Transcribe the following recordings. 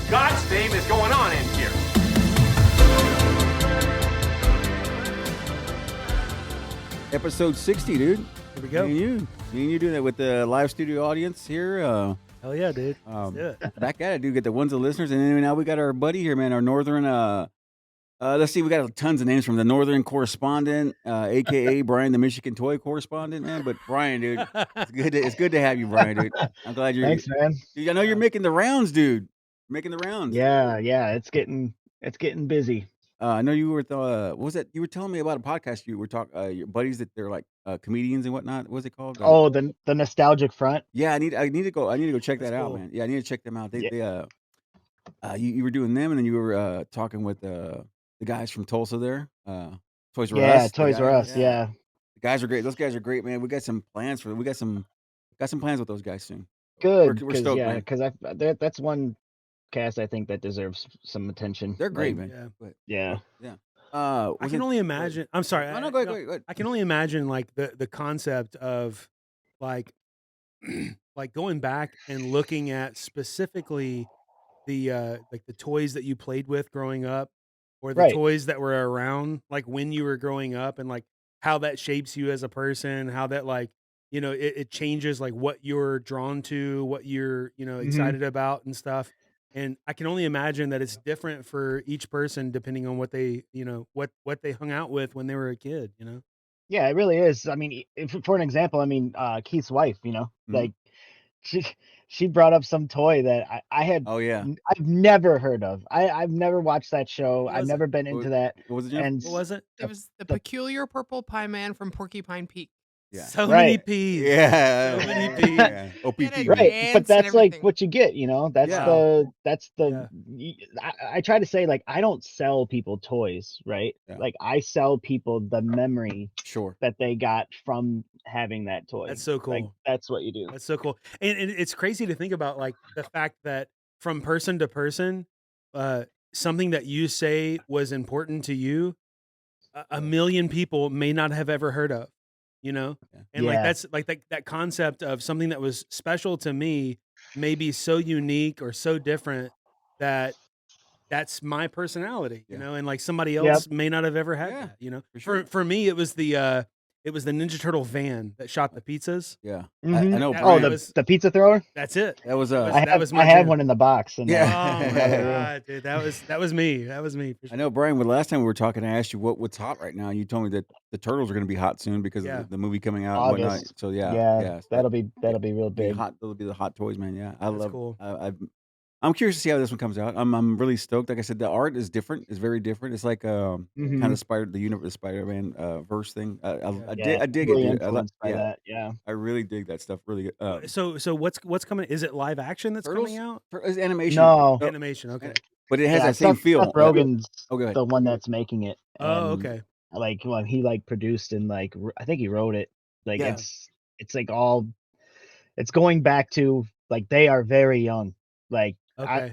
God's name is going on in here? Episode 60, dude. Here we go. Me and you doing that with the live studio audience here. Hell yeah, dude. Let's do it. Back at it, dude. Get the ones of the listeners, and then now we got our buddy here, man. Our northern. Let's see, we got tons of names from the Northern Correspondent, aka Brian, the Michigan Toy Correspondent, man. But Brian, dude, it's good to have you, Brian, dude. I'm glad you're. Thanks, man. Dude, I know you're making the rounds, dude. Making the rounds. Yeah, it's getting busy. I know you were. What was that? You were telling me about a podcast. You were talking. Your buddies that they're like comedians and whatnot. What was it called? Oh, the Nostalgic Front. Yeah, I need to go. I need to go check That's that out, cool. man. Yeah, I need to check them out. You were doing them, and then you were talking with the guys from Tulsa there. Toys R Us. Yeah, Toys R Us. Yeah. The guys are great. Those guys are great, man. We got some plans for. We got some plans with those guys soon. Good. We're stoked, man. Because that's one cast I think that deserves some attention. They're great, Like, man. But, Yeah. I can only imagine. I'm sorry. No, go ahead. I can only imagine like the concept of like like going back and looking at specifically the like the toys that you played with growing up, or the Right. toys that were around like when you were growing up, and like how that shapes you as a person, how that like it changes like what you're drawn to, what you're excited about and stuff. And I can only imagine that it's different for each person depending on what they what they hung out with when they were a kid. Yeah, it really is. I mean, for an example, I mean, Keith's wife, like she brought up some toy that I had. Oh yeah. I've never heard of. I've never watched that show. What I've was never been into that. What was it, Jeff? And What was it? It was the peculiar purple pie man from Porcupine Peak. Yeah. So many Right. peas. Yeah. So many peas. Yeah. OPP. Get it. right, Dance but and that's like everything. what you get. That's Yeah. I try to say, like, I don't sell people toys, right? Yeah. Like, I sell people the memory Sure. that they got from having that toy. That's so Like, cool. that's what you do. That's so cool. And it's crazy to think about like the fact that from person to person, something that you say was important to you, a million people may not have ever heard of, and like Yeah. that's like that concept of something that was special to me may be so unique or so different that that's my personality, Yeah. and like somebody Yep. else may not have ever had Yeah, that, for sure. For me, it was the Ninja Turtle van that shot the pizzas. Yeah. Mhm. I know. That Oh, Brian, the pizza thrower. That's it. that was That was my I had jam. one in the box. And Yeah. Oh my Yeah. god, dude, that was me. That was me. For I sure. know, Brian. When last time we were talking, I asked you what's hot right now. You told me that the turtles are going to be hot soon because Yeah. of the movie coming out and whatnot. August. So Yeah, so that'll be real be big. hot. That'll be the hot toys, man. Yeah, I That's love. cool. I'm curious to see how this one comes out. I'm really stoked. Like I said, the art is different. It's very different. It's like kind Mhm. of the Spider-Man verse thing. I Yeah, dig really it, dude. influenced by Yeah, that. Yeah. I really dig that stuff. Really good. So what's coming? Is it live action that's Turtles? coming out? It's animation. No. Animation. Okay. But it has Yeah, that same feel. Seth Rogen's Oh, go ahead. the one that's making it. Oh, and, okay. Like, well, he like produced and like I think he wrote it. Like, Yeah. it's like it's going back to like they are very young. Like Okay.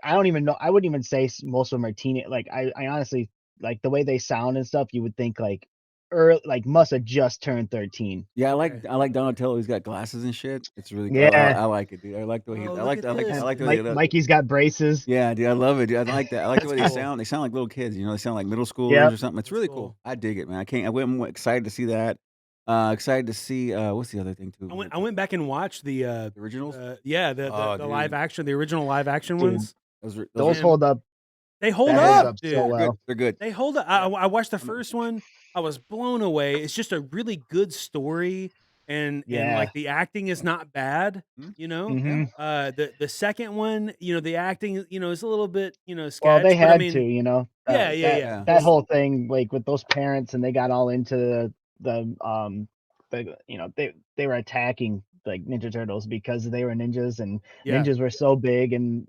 I don't even know. I wouldn't even say most of them are teenage. Like I honestly like the way they sound and stuff. You would think like must have just turned 13. Yeah, Okay. I like Donatello. He's got glasses and shit. It's really cool. Yeah. I like it, dude. I like the way he. Oh, I look like at the this. way they look. Mikey's got braces. Yeah, dude, I love it, dude. I like that. I like the way That's they cool. sound. They sound like little kids. They sound like middle schoolers Yep. or something. It's That's really cool. cool. I dig it, man. I'm excited to see that. Excited to see what's the other thing too? I went back and watched the The originals. the dude. live action, the original live action Dude. ones. Those hold up. They hold That holds up, up dude. so well. They're good. They hold up. I watched the first one. I was blown away. It's just a really good story, and Yeah. like the acting is not bad. Mhm. The second one, the acting, is a little bit, sketch. Well, they but I had mean, to, Yeah, that, yeah. that whole thing, like with those parents, and they got all into they were attacking like Ninja Turtles because they were ninjas, and Yeah. ninjas were so big and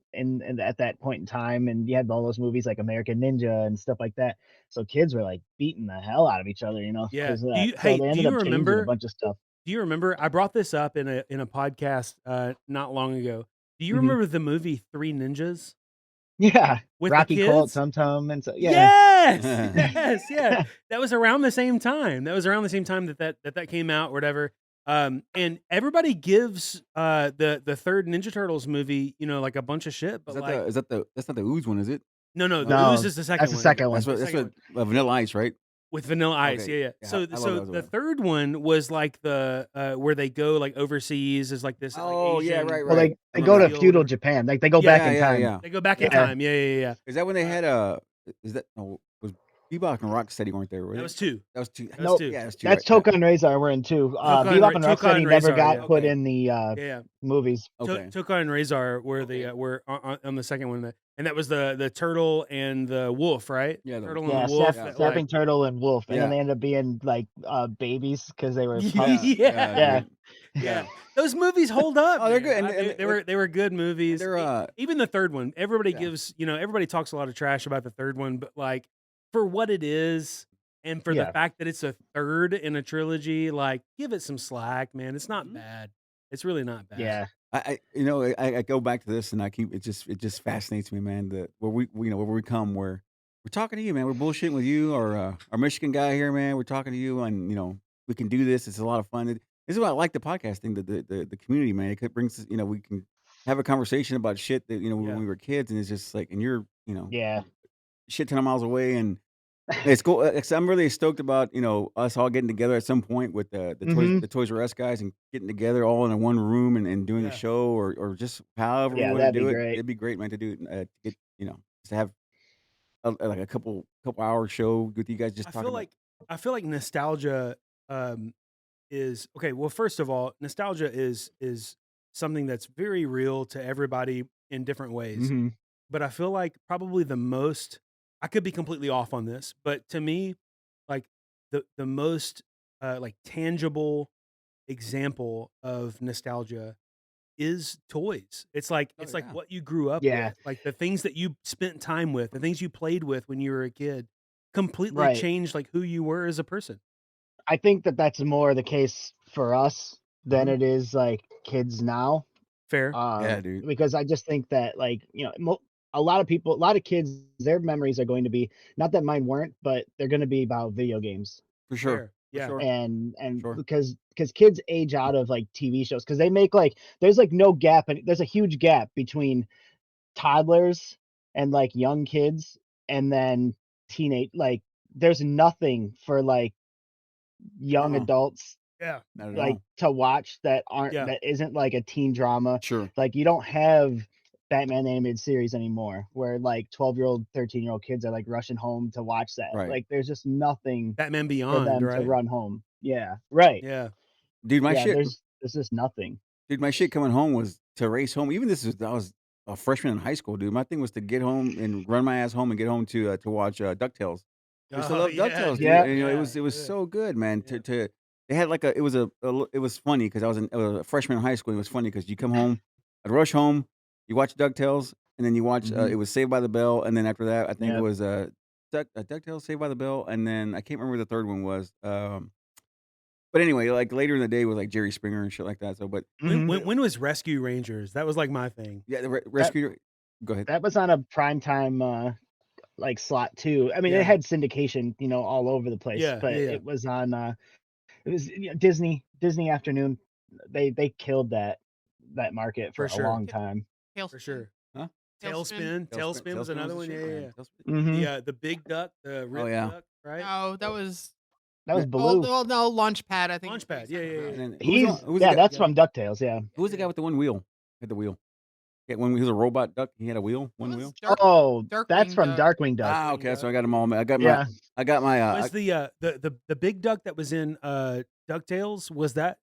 at that point in time, and you had all those movies like American Ninja and stuff like that. So kids were like beating the hell out of each other, Yeah. because of Do you- that. hey, So they do ended you up changing remember- a bunch of stuff. Do you remember? I brought this up in a podcast not long ago. Do you Mhm. remember the movie Three Ninjas? Yeah, With Rocky the Colt, kids? Tum Tum, and so yeah. Yes, yes, yeah. That was around the same time. That was around the same time that came out, or whatever. And everybody gives the third Ninja Turtles movie, like a bunch of shit. But that's not the Ooze one, is it? no, the No, Ooze is the second that's the one. second one. That's second what Vanilla Ice, right? With Vanilla Ice, Okay. yeah. Yeah, So, I love so those the ones. third one was like the where they go like overseas is like this. Oh, like, yeah, Asian, right, Well, right. they I go remember to that. feudal Japan. Like they go Yeah, back in time. Yeah. They go back in Yeah. time. Yeah. Is that when they had is that was Bebop and Rocksteady weren't there? Were That they? was two. That was two. That was Nope. two. Yeah, that's two. That's right. Toka and Razor were in two. Toka and Bebop and Toka Rocksteady and never Razor, got yeah. put Okay. in the Yeah. movies. Okay. Toka and Razor were were on the second one, and that was the turtle and the wolf, right? Yeah, Turtle Yeah, and the wolf. yeah. that, Snapping Turtle and Wolf, and then Yeah. they ended up being like babies because they were Yeah. pups. Yeah. dude. Yeah, those movies hold up. Oh, they're man. good, and They were good movies. they're Even the third one, everybody Yeah. gives everybody talks a lot of trash about the third one, but like for what it is, and for the Yeah. fact that it's a third in a trilogy, like give it some slack, man. It's not Mhm. bad. It's really not bad. Yeah. I go back to this and I keep it just fascinates me, man. That where we come where we're talking to you, man. We're bullshitting with you, or our Michigan guy here, man. We're talking to you, and we can do this. It's a lot of fun. This is why I like the podcast thing, the community, man. It brings we can have a conversation about shit that Yeah. when we were kids, and it's just like, and you're Yeah. shit ton of miles away, and it's cool. I'm really stoked about us all getting together at some point with Mhm. the Toys R Us guys and getting together all in one room and doing Yeah. a show or just however we Yeah, want to that'd be do it. great. It'd be great, man, to do it. To get just to have like a couple hour show with you guys just I talking. I feel like nostalgia is okay. Well, first of all, nostalgia is something that's very real to everybody in different ways. Mhm. But I feel like probably the most, I could be completely off on this, but to me, like the most like tangible example of nostalgia is toys. It's like Oh, it's like yeah. what you grew up Yeah. with, like the things that you spent time with, the things you played with when you were a kid, completely Right. changed like who you were as a person. I think that that's more the case for us than Mhm. it is like kids now. Fair. Yeah, dude. Because I just think that like a lot of people, a lot of kids, their memories are going to be not that mine weren't, but they're going to be about video games. For sure. Fair. Yeah. Sure. And Sure. because kids age out of like TV shows because they make like there's like no gap and there's a huge gap between toddlers and like young kids and then teenage like there's nothing for like young Uh-uh. adults Yeah. Not at like all. to watch that Yeah. that isn't like a teen drama. Sure. Like you don't have Batman animated series anymore where like 12-year-old, 13-year-old kids are like rushing home to watch that. Right. Like there's just nothing Batman for Beyond, them to right? run home. Yeah. Right. Yeah. Dude, my Yeah, shit. there's just nothing. Dude, my shit coming home was to race home. Even I was a freshman in high school, dude. My thing was to get home and run my ass home and get home to watch DuckTales. I used to love DuckTales, dude. Yeah. And, it was so good, man. Yeah. To they had like it was funny because I was a freshman in high school. And it was funny because you come home, I'd rush home, you watch DuckTales, and then you watch Mhm. it was Saved by the Bell, and then after that, I think it Yep. was DuckTales, Saved by the Bell, and then I can't remember what the third one was. But anyway, like later in the day was like Jerry Springer and shit like that. So, but Mhm. When was Rescue Rangers? That was like my thing. yeah, the rescue. Go ahead. That was on a primetime like slot too. I mean, Yeah. it had syndication, all over the place, Yeah, but yeah. it was on it was Disney Afternoon. They killed that market for For a sure. long time. For sure. Huh? Tailspin. Tailspin was another one. Yeah. Mhm. The big duck, the rip yeah. duck, right? No, that was That was Yeah. Baloo. no, Launchpad. I think. is what Launchpad, you're yeah, talking yeah, about. And then He's the guy, that's from DuckTales, yeah. who was the guy with the one wheel? Had the wheel. Yeah, when he was a robot duck, he had a wheel, one That wheel. was Dark- Oh, Darkwing that's from Duck. Darkwing Duck. Ah, okay, so I got them all. I got Yeah. my. Was the big duck that was in DuckTales,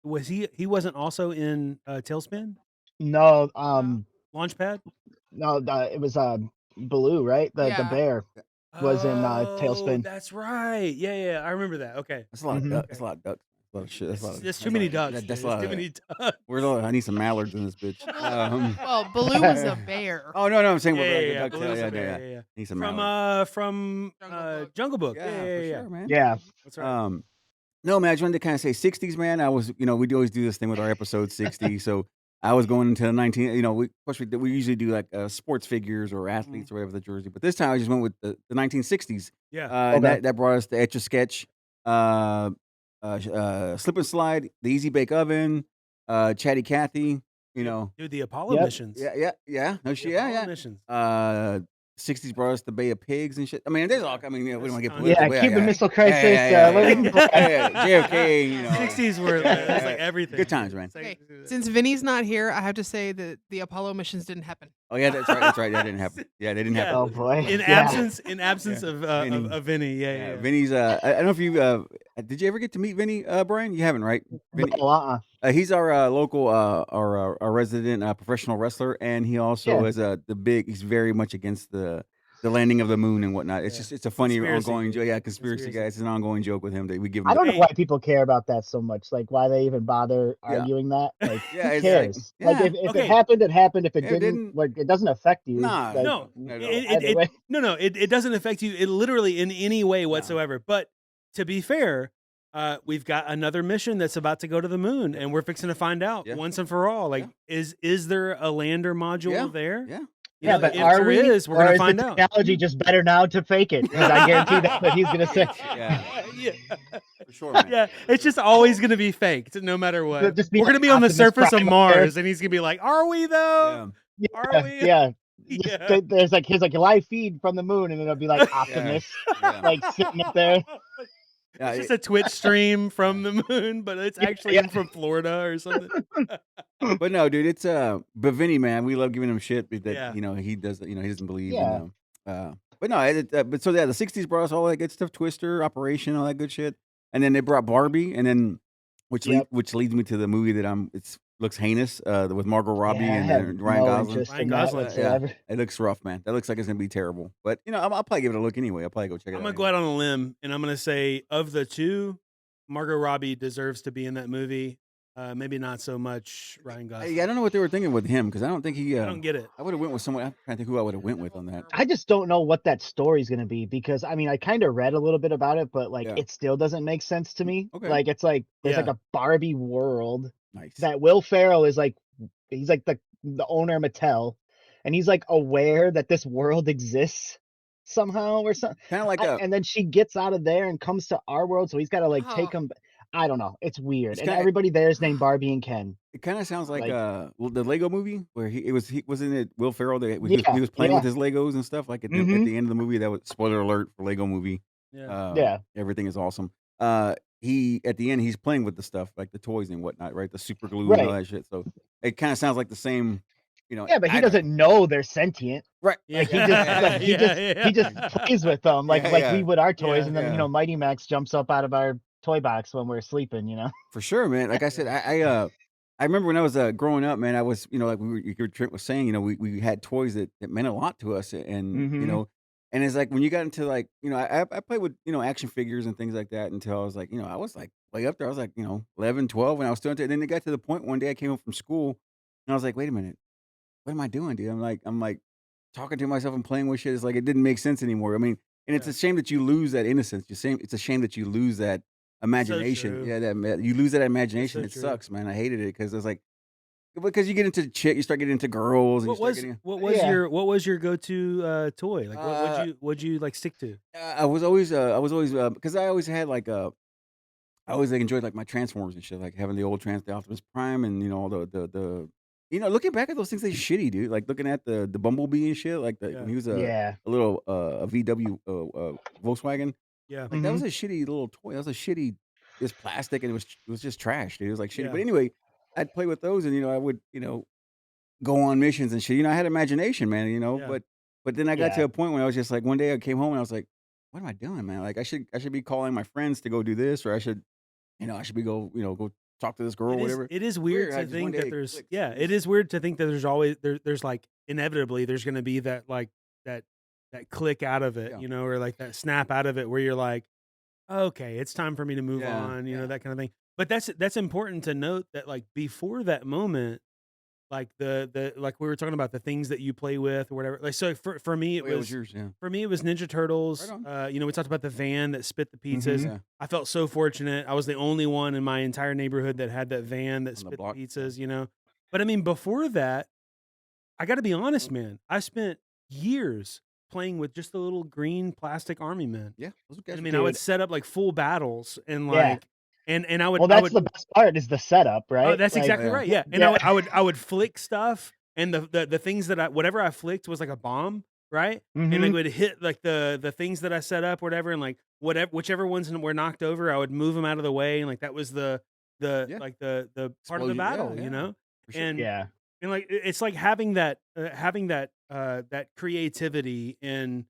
was he wasn't also in Tailspin? No, Launchpad? no, it was Baloo, right? The Yeah. bear was in Oh, Tailspin. that's right. Yeah, I remember that. Okay. That's a lot of Mhm. duck. That's a lot of duck. That's a lot of shit. That's a lot of. There's too many ducks. That's There's a lot too of. many ducks. Where's all? I need some mallards in this bitch. Well, Baloo was a bear. Oh no, I'm saying Yeah, like, Baloo's a yeah. bear, yeah. Need some mallards. From Jungle Book. Jungle Book. Yeah, Yeah. for sure, man. Yeah. That's right. No, man, I just wanted to kind of say 60s, man. I was, we always do this thing with our episode 60. So I was going into the 19, of course, we usually do like sports figures or athletes or whatever the jersey. But this time I just went with the 1960s. Yeah. And Okay. that brought us to Etch a Sketch, Slip and Slide, the Easy Bake Oven, Chatty Cathy. You know, Dude, the Apollo Yep. missions. yeah. No, The shit, Apollo yeah. missions. 60s Brothers, the Bay of Pigs and shit. I mean, there's all. I mean, we don't want to get That's political. Yeah, but Cuban Missile yeah, Crisis. JFK. You know, 60s were it was like everything. Good times, man. Okay, since Vinny's not here, I have to say that the Apollo missions didn't happen. Oh yeah, that's right. That's right. That didn't happen. Yeah, they didn't Yeah. happen. Oh boy. in Yeah. absence of Vinny. Yeah. Vinny's. I don't know if you. Did you ever get to meet Vinny, Brian? You haven't, right? Vinny, No, he's our local, our resident professional wrestler, and he also Yeah. is He's very much against the landing of the moon and whatnot. It's Yeah. just it's a funny Conspiracy. ongoing joke. Yeah, conspiracy guy. It's an ongoing joke with him that we give him. I don't know Hey. why people care about that so much. Like, why they even bother Yeah. arguing that? Like, Yeah, who it's like- cares? Like, yeah. if Okay. it happened, it happened. If it If it didn't, didn't- like, it doesn't affect you. Nah, Like, No, Not at all. either way. it doesn't affect you literally in any way whatsoever. But to be fair, we've got another mission that's about to go to the moon, and we're fixing to find out Yeah. once and for all. Like, is there a lander module Yeah. there? Yeah. You Yeah, know, but if are there we? is, we're or gonna is find the out. technology just better now to fake it? Because I guarantee that's what he's gonna say. Yeah. yeah. For sure, man. Yeah, it's just always going to be faked, no matter what. Just be We're going to like be on the Optimus surface of Prime up there. Mars, and he's going to be like, "Are we though? Are we?" Yeah. Yeah. There's like his live feed from the moon, and it'll be like Optimus, Yeah. like sitting up there. Yeah, It's just a Twitch stream from the moon, but it's actually from Florida or something. But no, dude, it's but Vinny, man, we love giving him shit because Yeah. he does, he doesn't believe Yeah. in but no, but so yeah, the 60s brought us all that good stuff, Twister, Operation, all that good shit. And then they brought Barbie, and then which Yep. leads me to the movie that looks heinous, with Margot Robbie Yeah, I and have Ryan no Gosling. interest Ryan in that Gosling, yeah. whatsoever. It looks rough, man. That looks like it's gonna be terrible. But I'll probably give it a look anyway. I'll probably go check it I'm out. going to go out on a limb, and I'm going to say, of the two, Margot Robbie deserves to be in that movie. Maybe not so much Ryan Gosling. I don't know what they were thinking with him because I don't think he. I don't get it. I would have went with someone. I'm trying to think who I would have went with on that. I just don't know what that story's gonna be because I mean I kind of read a little bit about it, but like Yeah. it still doesn't make sense to me. Okay. Like it's like there's like Yeah. a Barbie world Nice. that Will Ferrell is like he's like the owner of Mattel, and he's like aware that this world exists somehow or something. Kind of like And then she gets out of there and comes to our world, so he's got to like take Oh. him. I don't know. It's weird, It's and kinda- everybody there is named Barbie and Ken. It kind of sounds like Like- the Lego movie where he wasn't it Will Ferrell that Yeah, he was playing with yeah. his Legos and stuff like at the Mhm. end of the movie. That was spoiler alert for Lego movie. Yeah. Yeah. Everything is awesome. He at the end he's playing with the stuff like the toys and whatnot, right? The super glue and all Right. that shit. So it kind of sounds like the same. Yeah, but he I don't- doesn't know they're sentient. Right. Like he just he just plays with them like Yeah, we would our toys, Yeah, and then yeah. Mighty Max jumps up out of our toy box when we're sleeping. For sure, man. Like I said, I remember when I was growing up, man. I was, like Trent was saying, we had toys that meant a lot to us, and Mhm. and it's like when you got into like, I played with action figures and things like that until I was like, I was like way up there. I was like, 11, 12, and I was still into it. And then it got to the point one day I came home from school, and I was like, wait a minute, what am I doing, dude? I'm like talking to myself and playing with shit. It's like it didn't make sense anymore. I mean, and it's Yeah. a shame that you lose that innocence. It's a shame that you lose that imagination. true. Yeah, you lose that imagination. so It true. sucks, man. I hated it because it's like because you get into you start getting into girls. And What you start was getting, Yeah. what was your go-to toy? Like what'd you like stick to? I was always because I always had like I always like, enjoyed like my Transformers and shit, like having the old the Optimus Prime and all the looking back at those things, they shitty, dude. Like looking at the Bumblebee and shit, like Yeah. when he was Yeah. a little a VW Volkswagen. Yeah. Like that was a shitty little toy. That was a shitty. It was plastic and it was just trash, dude. It was like shitty. Yeah. But anyway, I'd play with those and I would go on missions and shit. I had imagination, man. Yeah. But then I got to Yeah. a point when I was just like one day I came home and I was like, what am I doing, man? Like I should be calling my friends to go do this, or I should be go talk to this girl, or whatever. It is weird I to just one think day that it there's clicked. it is weird to think that there's always there's like inevitably there's going to be that like that click out of it, Yeah. or like that snap out of it where you're like, okay, it's time for me to move Yeah, on, yeah. that kind of thing. But that's important to note that like before that moment, like the like we were talking about the things that you play with or whatever. Like so for me it Oh, yeah, was yours, yeah. for me it was Ninja Turtles. Right We talked about the van that spit the pizzas. Yeah. I felt so fortunate. I was the only one in my entire neighborhood that had that van that On the spit the block. pizzas. But I mean, before that, I got to be honest, man. I spent years playing with just the little green plastic army men. Yeah. Those guys And I were mean, I would Dude. set up like full battles and Yeah. like and I would Well, I that's would the best part is the setup, Oh, right? that's Like, exactly Yeah. right. Yeah. And yeah, I would flick stuff, and the things that whatever I flicked was like a bomb, right? And it hmm would hit like the things that I set up, whatever, and like whichever ones were knocked over, I would move them out of the way, and like that was Yeah. like the part of the Explosion. Yeah, battle, yeah. For sure. and yeah, like it's like having that that creativity and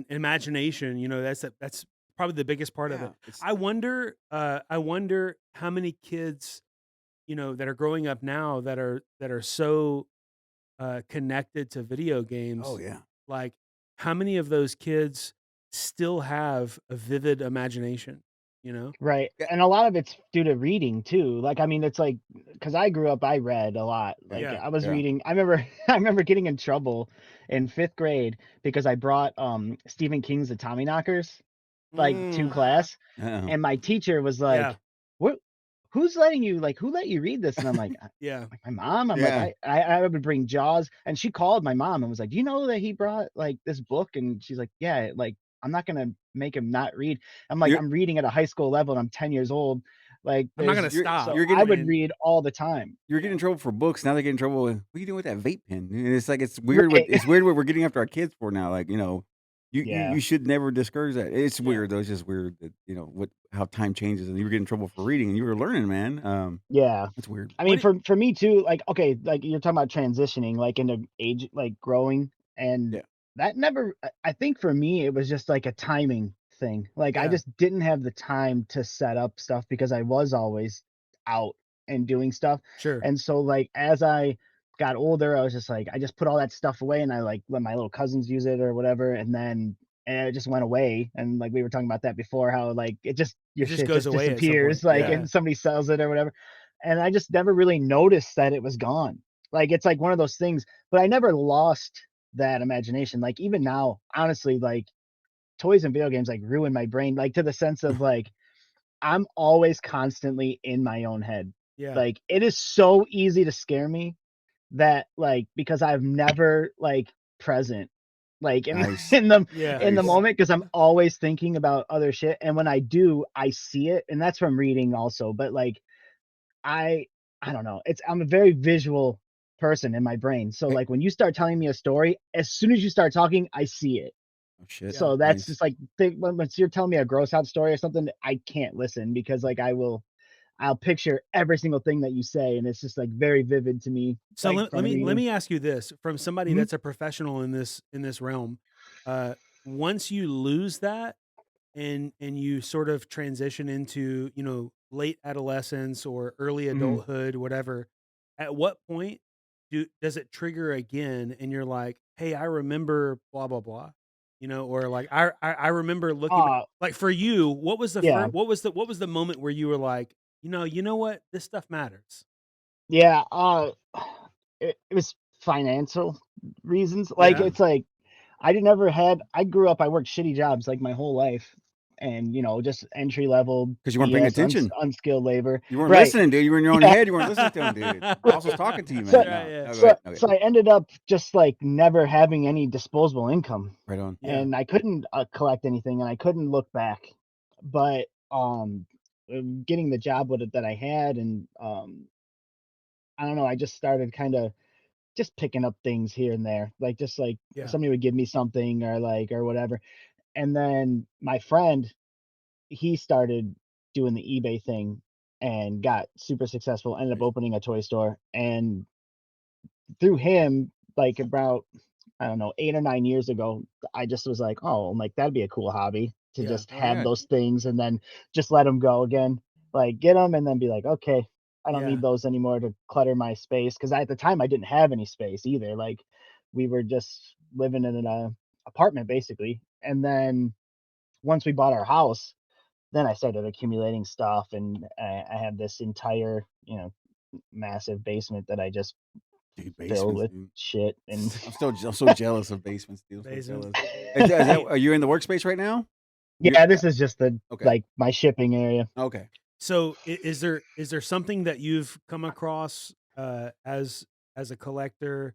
imagination. That's probably the biggest part of Yeah. it. It's I wonder how many kids, that are growing up now that are so connected to video oh games, yeah. like how many of those kids still have a vivid imagination, you know? right. Yeah. And a lot of it's due to reading too. Like, I mean, it's like because I grew up, I read a lot. Like, Yeah. I was Yeah. reading. I remember, I remember getting in trouble in 5th grade because I brought Stephen King's The Tommyknockers like to Mm, class, Yeah. and my teacher was yeah. like, "What? Who's letting you? Like, who let you read this?" And I'm like, Yeah. Like my mom, I'm like, Yeah. I would bring Jaws, and she called my mom and was like, "Do you know that he brought like this book?" And she's like, "Yeah, like I'm not gonna make him not read." I'm like, You're I'm reading at a high school level, and I'm 10 years old. Like, I'm not gonna there's you're stop. so you're I getting I would mean, read all the time. you're getting in trouble for books. Now they get in trouble with what are you doing with that vape pen? And it's like Right? it's weird what we're getting after our kids for now. Like, Yeah, you should never discourage that. It's yeah. weird though. It's just weird that, what how time changes and you were getting in trouble for reading and you were learning, man. yeah. That's weird. I mean, What? for me too, like, okay, like you're talking about transitioning, like into age, like growing, and Yeah. that never. I think for me, it was just like a timing thing. Like, I Yeah. just didn't have the time to set up stuff because I was always out and doing stuff, Sure. and so like as I got older, I was just like, I just put all that stuff away, and I like let my little cousins use it or whatever, and it just went away. And like we were talking about that before, how like it just It your just shit goes just away at some disappears, point. like, Yeah. Yeah. and somebody sells it or whatever, and I just never really noticed that it was gone. Like, it's like one of those things, but I never lost that imagination. Like, even now, honestly, like toys and video games like ruin my brain, like to the sense of like I'm always constantly in my own head. Yeah. Like, it is so easy to scare me that like because I've never like present like in Nice. Yeah. in the Nice. moment because I'm always thinking about other shit, and when I do, I see it, and that's from reading also. But like I I don't know. I'm a very visual person in my brain. So Hey, like when you start telling me a story, as soon as you start talking, I see it. oh shit. Yeah. So that's Nice. just like once you're telling me a gross out story or something, I can't listen because like I'll picture every single thing that you say, and it's just like very vivid to me, So like let from me let reading. me ask you this from somebody Mhm. that's a professional in this realm. Uh, Once you lose that and you sort of transition into late adolescence or early Mhm. adulthood, whatever, at what point does it trigger again and you're like, hey, I remember blah blah blah, or like I remember looking Uh, like for you, what was the yeah. first what was the moment where you were like, you know what, this stuff matters. Yeah, it was financial reasons. Like, Yeah. it's like I grew up, I worked shitty jobs like my whole life, and just entry level Because you weren't paying BS, attention. unskilled labor. You weren't Right. listening, dude. You were in your own Yeah. head. You weren't listening to him, dude. Boss was talking to you, That's So man. right. No, Yeah. no, go so ahead. Okay. so I ended up just like never having any disposable income, Right on. Yeah. and I couldn't collect anything, and I couldn't look back. But getting the job with it that I had, and I don't know, I just started kind of just picking up things here and there, like just like Yeah. somebody would give me something or like or whatever. And then my friend, he started doing the eBay thing and got super successful, ended up Nice. opening a toy store. And through him, like about, I don't know, 8 or 9 years ago, I just was like, oh, like that'd be a cool hobby to Yeah. just Oh have yeah. those things and then just let them go again. Like get them and then be like, okay, I don't Yeah. need those anymore to clutter my space. Cause at the time I didn't have any space either. Like we were just living in an apartment basically. And then once we bought our house, then I started accumulating stuff, and I have this entire, massive basement that I just Dude, fill basements, with dude. shit. And I'm so jealous of basements, dude. I'm so Basements. jealous. Hey, Are you in the workspace right now? You're yeah, this is just the okay. like my shipping area. Okay. so is there something that you've come across as a collector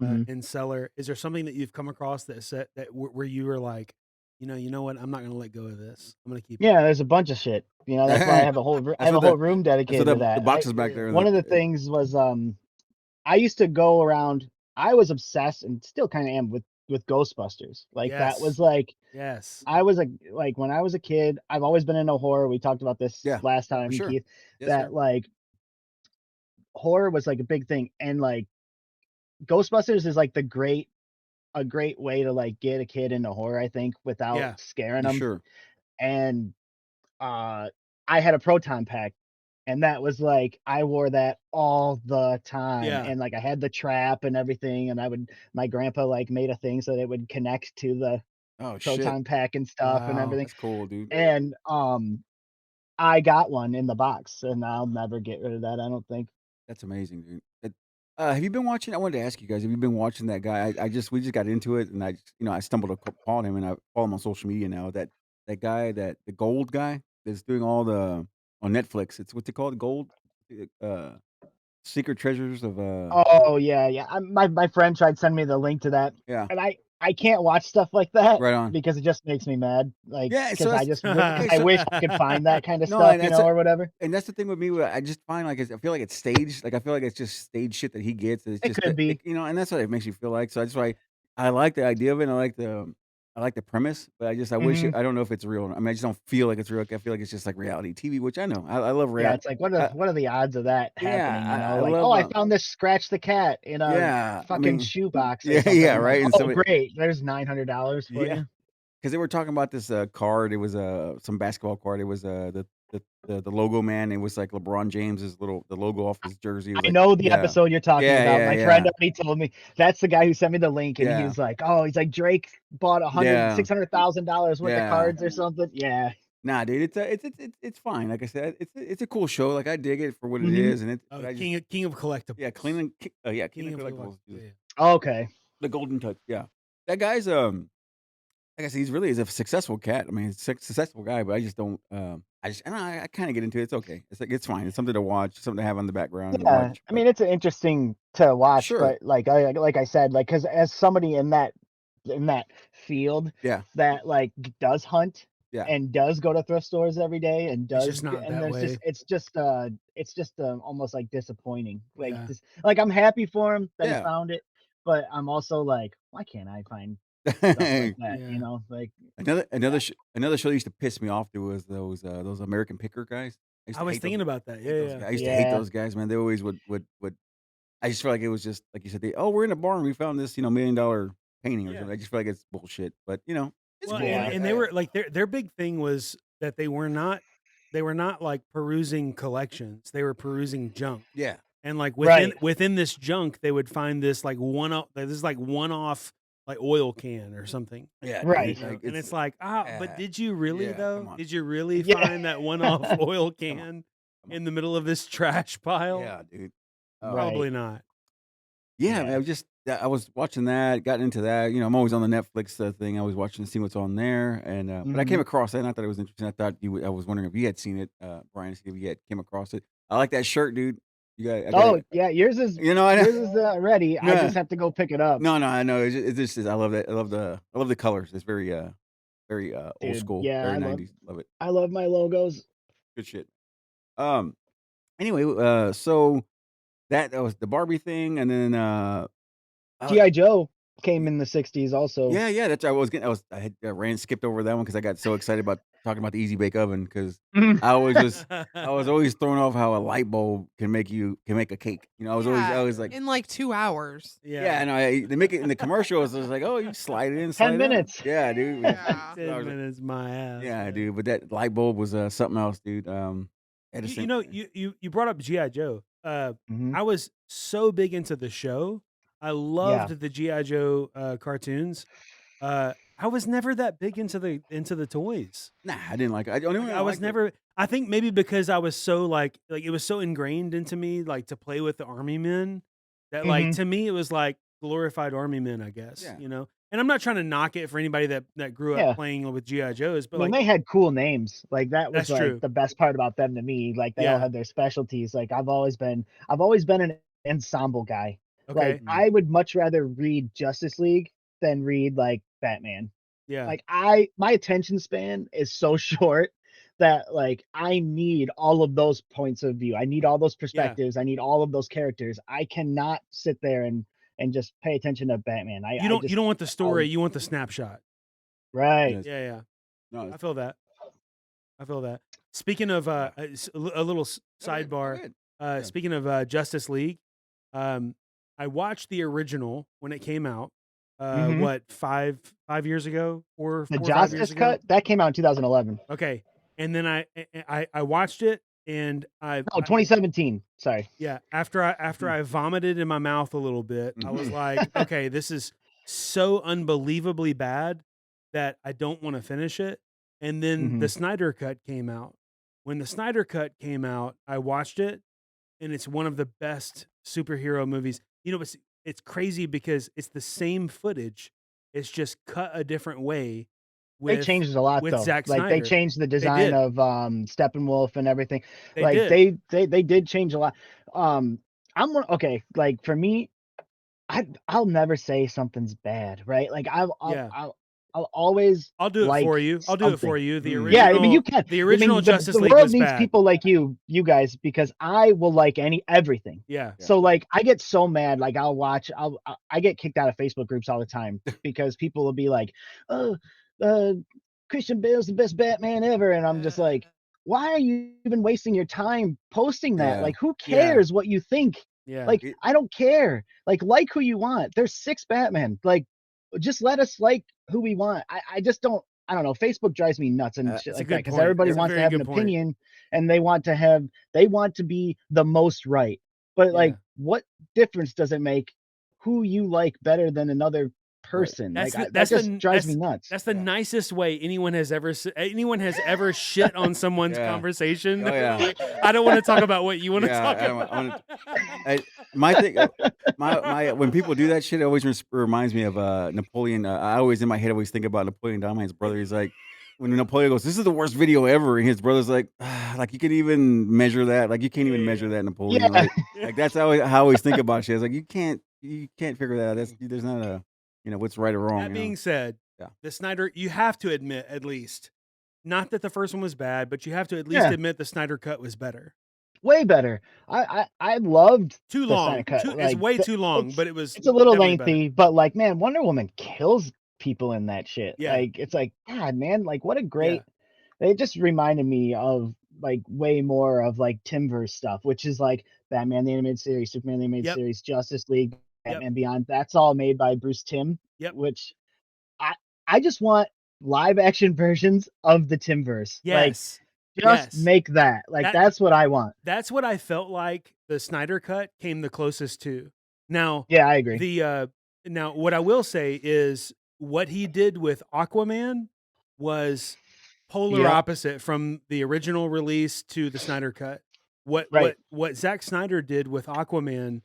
Mhm. and seller? Is there something that you've come across that where you were like, you know what? I'm not gonna let go of this. I'm gonna keep it. Yeah, there's a bunch of shit. That's why I have a whole I That's have a what whole the room that's dedicated what to the that. boxes back there. One of the things was I used to go around. I was obsessed and still kind of am with Ghostbusters. Like that was Yes. like Yes. I was like when I was a kid. I've always been into horror. We talked about this Yeah, last for time, sure. Keith. Yes, That sir. like horror was like a big thing, and like Ghostbusters is like a great way to like get a kid into horror. I think without Yeah. scaring You them. sure? And uh, I had a proton pack, and that was like I wore that all the time, Yeah. and like I had the trap and everything, and my grandpa like made a thing so that it would connect to the Oh shit, proton pack and stuff and Wow. everything. that's cool, dude. And I got one in the box, and I'll never get rid of that. I don't think. That's amazing, dude. Have you been watching? I wanted to ask you guys. Have you been watching that guy? We just got into it, and I stumbled upon him, and I follow him on social media now. That guy, the gold guy that's doing all the on Netflix. It's what's it called? Gold, uh, Secret Treasures of Oh yeah, yeah. My friend tried to send me the link to that, yeah, and I can't watch stuff like that right on. because it just makes me mad. Like Yeah, so because I just okay, I so wish I could find that kind of no, stuff, and that's or whatever. and that's the thing with me. Where I just find like I feel like it's staged. Like I feel like it's just stage shit that he gets. It's It just could be. and that's what it makes you feel like. So that's why I like the idea of it. And I like the premise, but I wish Hmm. I don't know if it's real. I mean, I just don't feel like it's real. I feel like it's just like reality TV, which I know. I love Yeah, reality. it's like Uh, what are the odds of that yeah, happening? I Like, love. oh, I found this scratch the cat in a Yeah, I fucking mean, shoebox or yeah, something. yeah, I'm like, right. And oh, somebody, great, there's $900 for yeah. you. Because they were talking about this, card, it was, some basketball card, it was, the logo man, it was, like, LeBron James's the logo off his jersey, it was I like know the yeah. episode you're talking Yeah, about. yeah, My friend yeah. already told me that's the guy who sent me the link, and he Yeah. was like, "Oh, he's like Drake bought Yeah. $600,000 worth of Yeah. cards or something." Yeah. Nah, dude, it's fine, like I said, it's a cool show, like, I dig it for what it Hmm. is, and but Oh, I just King of yeah, Collectibles. King King of of Collectibles, Collectibles. Yeah. Okay. the golden touch, yeah. That guy's, like I said, he's a successful cat. I mean, he's a successful guy, but I just don't. I kind of get into it. It's okay. It's like it's fine. It's something to watch, something to have on the background and Yeah, watch. I But mean, it's interesting to watch, sure, but like I said, like because as somebody in that field yeah, that like does hunt yeah, and does go to thrift stores every day and It's just not and that there's way. it's just almost like disappointing. Like Yeah. this, like I'm happy for him that he yeah. found it, but I'm also like, why can't I find stuff like that? Yeah. Like Another show that used to piss me off. There was those American Picker guys. I used I to was hate those. thinking about that. Hate Yeah, those yeah. guys. I used to hate yeah, those guys, man. They always would. I just feel like it was just like you said. We're in a barn. We found this $1 million painting or Yeah. something. I just feel like it's bullshit. But it's Well, cool. yeah, and they were like their big thing was that they were not like perusing collections. They were perusing junk. Yeah. And like right, within this junk, they would find this like one off like oil can or something. Yeah, dude. right, You know, Like and it's it's like, but yeah, did you really yeah. Come though? on, Did you really yeah, find that one off oil come on, can come on. in the middle of this trash pile? Yeah, dude. right, Probably not. Yeah, man, yeah. I was watching that, got into that. I'm always on the Netflix thing. I was watching to see what's on there, and but I came Hmm. across that. And I thought it was interesting. I was wondering if you had seen it, Brian, to see if you had came across it. I like that shirt, dude. I got Oh it. yeah, I know. yours is ready. I No, just have to go pick it up. no, no. I know. I love that. I love the colors. It's very old Dude, school, yeah, very 90s. Love it. I love my logos. Good shit. Um. Anyway, so that was the Barbie thing, and then uh, GI Joe came in the '60s also. yeah, yeah, that's I had skipped over that one because I got so excited about talking about the Easy Bake Oven because Mhm. I was always thrown off how a light bulb can make a cake. I Yeah, was like, in like 2 hours. yeah, Yeah. and they make it in the commercials. I was like, oh, you slide it in, 10 slide it out. minutes. Yeah, dude. Yeah. So I 10 was like, minutes my ass. yeah, dude. But that light bulb was something else, dude. You Edison. know, you brought up GI Joe. Mhm. I was so big into the show. I Yeah. loved the GI Joe cartoons. I was never that big into the toys. Nah, I didn't like it. The only Like one I I was liked was never. I think maybe because I was so like it was so ingrained into me, like to play with the army men, that like Mhm. to me it was like glorified army men, I guess. yeah, And I'm not trying to knock it for anybody that grew up Yeah. playing with GI Joes, I but mean, like they had cool names. Like that was that's like true. the best part about them to me. Like they all Yeah. had their specialties. Like I've always been an ensemble guy. Like Okay. mm, I would much rather read Justice League than read like Batman. Yeah. Like my attention span is so short that like I need all of those points of view. I need all those perspectives. I need all of those characters. I cannot sit there and just pay attention to Batman. You don't want the story, I'll- you want the snapshot. right. Yes. Yeah. No, I feel that. Speaking of a little sidebar, Go ahead. speaking of Justice League, I watched the original when it came out. Mhm. What 5 years ago, The 4 or 5 years Justice ago? cut that came out in 2011. Okay, and then I watched it, and No, 2017. Sorry. yeah, after I vomited in my mouth a little bit, I was like, okay, this is so unbelievably bad that I don't want to finish it. And then the Snyder Cut came out. When the Snyder Cut came out, I watched it, and it's one of the best superhero movies. You know, it's crazy because it's the same footage. It's just cut a different way. They changed a lot with though. Zack Like they Snyder. changed the design did. of Steppenwolf and everything. They Like did. they did change a lot. Okay, like for me, I'll never say something's bad, right? Like Yeah. I'll always I'll do it like for you. I'll do it for something. you. The Mm. original, Yeah, I mean you can. The original Justice the League world was needs bad. people like you guys, because I will like everything. Yeah. So like I get so mad, like I get kicked out of Facebook groups all the time because people will be like, "Oh, Christian Bale's the best Batman ever," and I'm just like, "Why are you even wasting your time posting that? Yeah. Like, who Yeah. cares what you think? Yeah. Like, I don't care. Like who you want. There's 6 Batman. Like, just let us like who we want. I just don't. I don't know. Facebook drives me nuts and shit It's a like good that because point. everybody It's a wants to very have an good point. opinion and they want to be the most right. But like, Yeah. what difference does it make who you like better than another person? That's Like, the- that that's just the- drives me nuts. That's the nicest way anyone has ever shit on someone's Yeah. conversation. Oh, yeah. Like, I don't want to talk about what you want to Yeah, talk I don't about. my thing, my when people do that shit, it always reminds me of Napoleon. I always in my head always think about Napoleon Dynamite's brother. He's like, when Napoleon goes, "This is the worst video ever," and his brother's like, like you can even measure that. Like you can't even measure that, Napoleon. Yeah. Like that's how I always think about shit. It's like you can't figure that out. There's not a what's right or wrong. That being said, Yeah. the Snyder, you have to admit at least, not that the first one was bad, but you have to at least Yeah. admit the Snyder Cut was better. Way better. I loved Too the long. Snyder Cut. It's Like, way too long, but it was. It's a little definitely better. lengthy, but like, man, Wonder Woman kills people in that shit. Yeah. Like, it's like, God, man, like, what a great. Yeah. It just reminded me of like way more of like Timverse stuff, which is like Batman the Animated Series, Superman the Animated Yep. Series, Justice League, Yep. Batman Beyond. That's all made by Bruce Timm. Yep. Which I just want live action versions of the Timverse. Yes. Like, just Yes. make that. Like, that's what I want. That's what I felt like the Snyder Cut came the closest to. Now, Yeah, I agree. Now what I will say is what he did with Aquaman was polar Yep. opposite from the original release to the Snyder Cut. What Zack Snyder did with Aquaman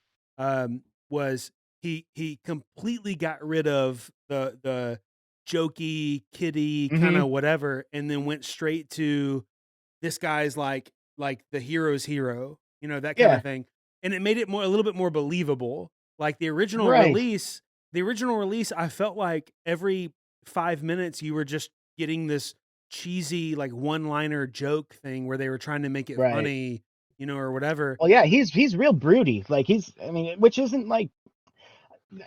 was he completely got rid of the jokey kiddie kind of whatever, and then went straight to this guy's like the hero's hero, that kind of thing, and it made it a little bit more believable. Like the original release, I felt like every 5 minutes you were just getting this cheesy like one-liner joke thing where they were trying to make it funny, or whatever. Well, yeah, he's real broody. Like which isn't like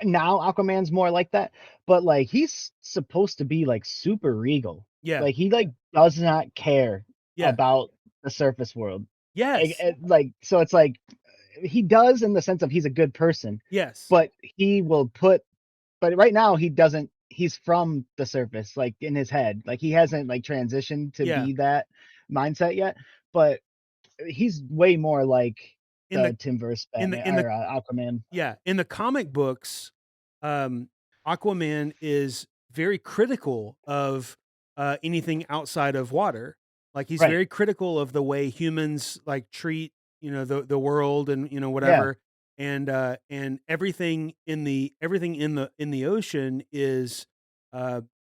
now Aquaman's more like that, but like he's supposed to be like super regal. Yeah. Like he like does not care Yeah. about the surface world. Yes. Like so it's like he does in the sense of he's a good person. Yes. But but right now he doesn't. He's from the surface, like in his head. Like he hasn't like transitioned to be that mindset yet. But he's way more like the Timverse Batman or Aquaman. Yeah, in the comic books, Aquaman is very critical of anything outside of water. Like he's very critical of the way humans like treat the world and whatever. And everything in the ocean is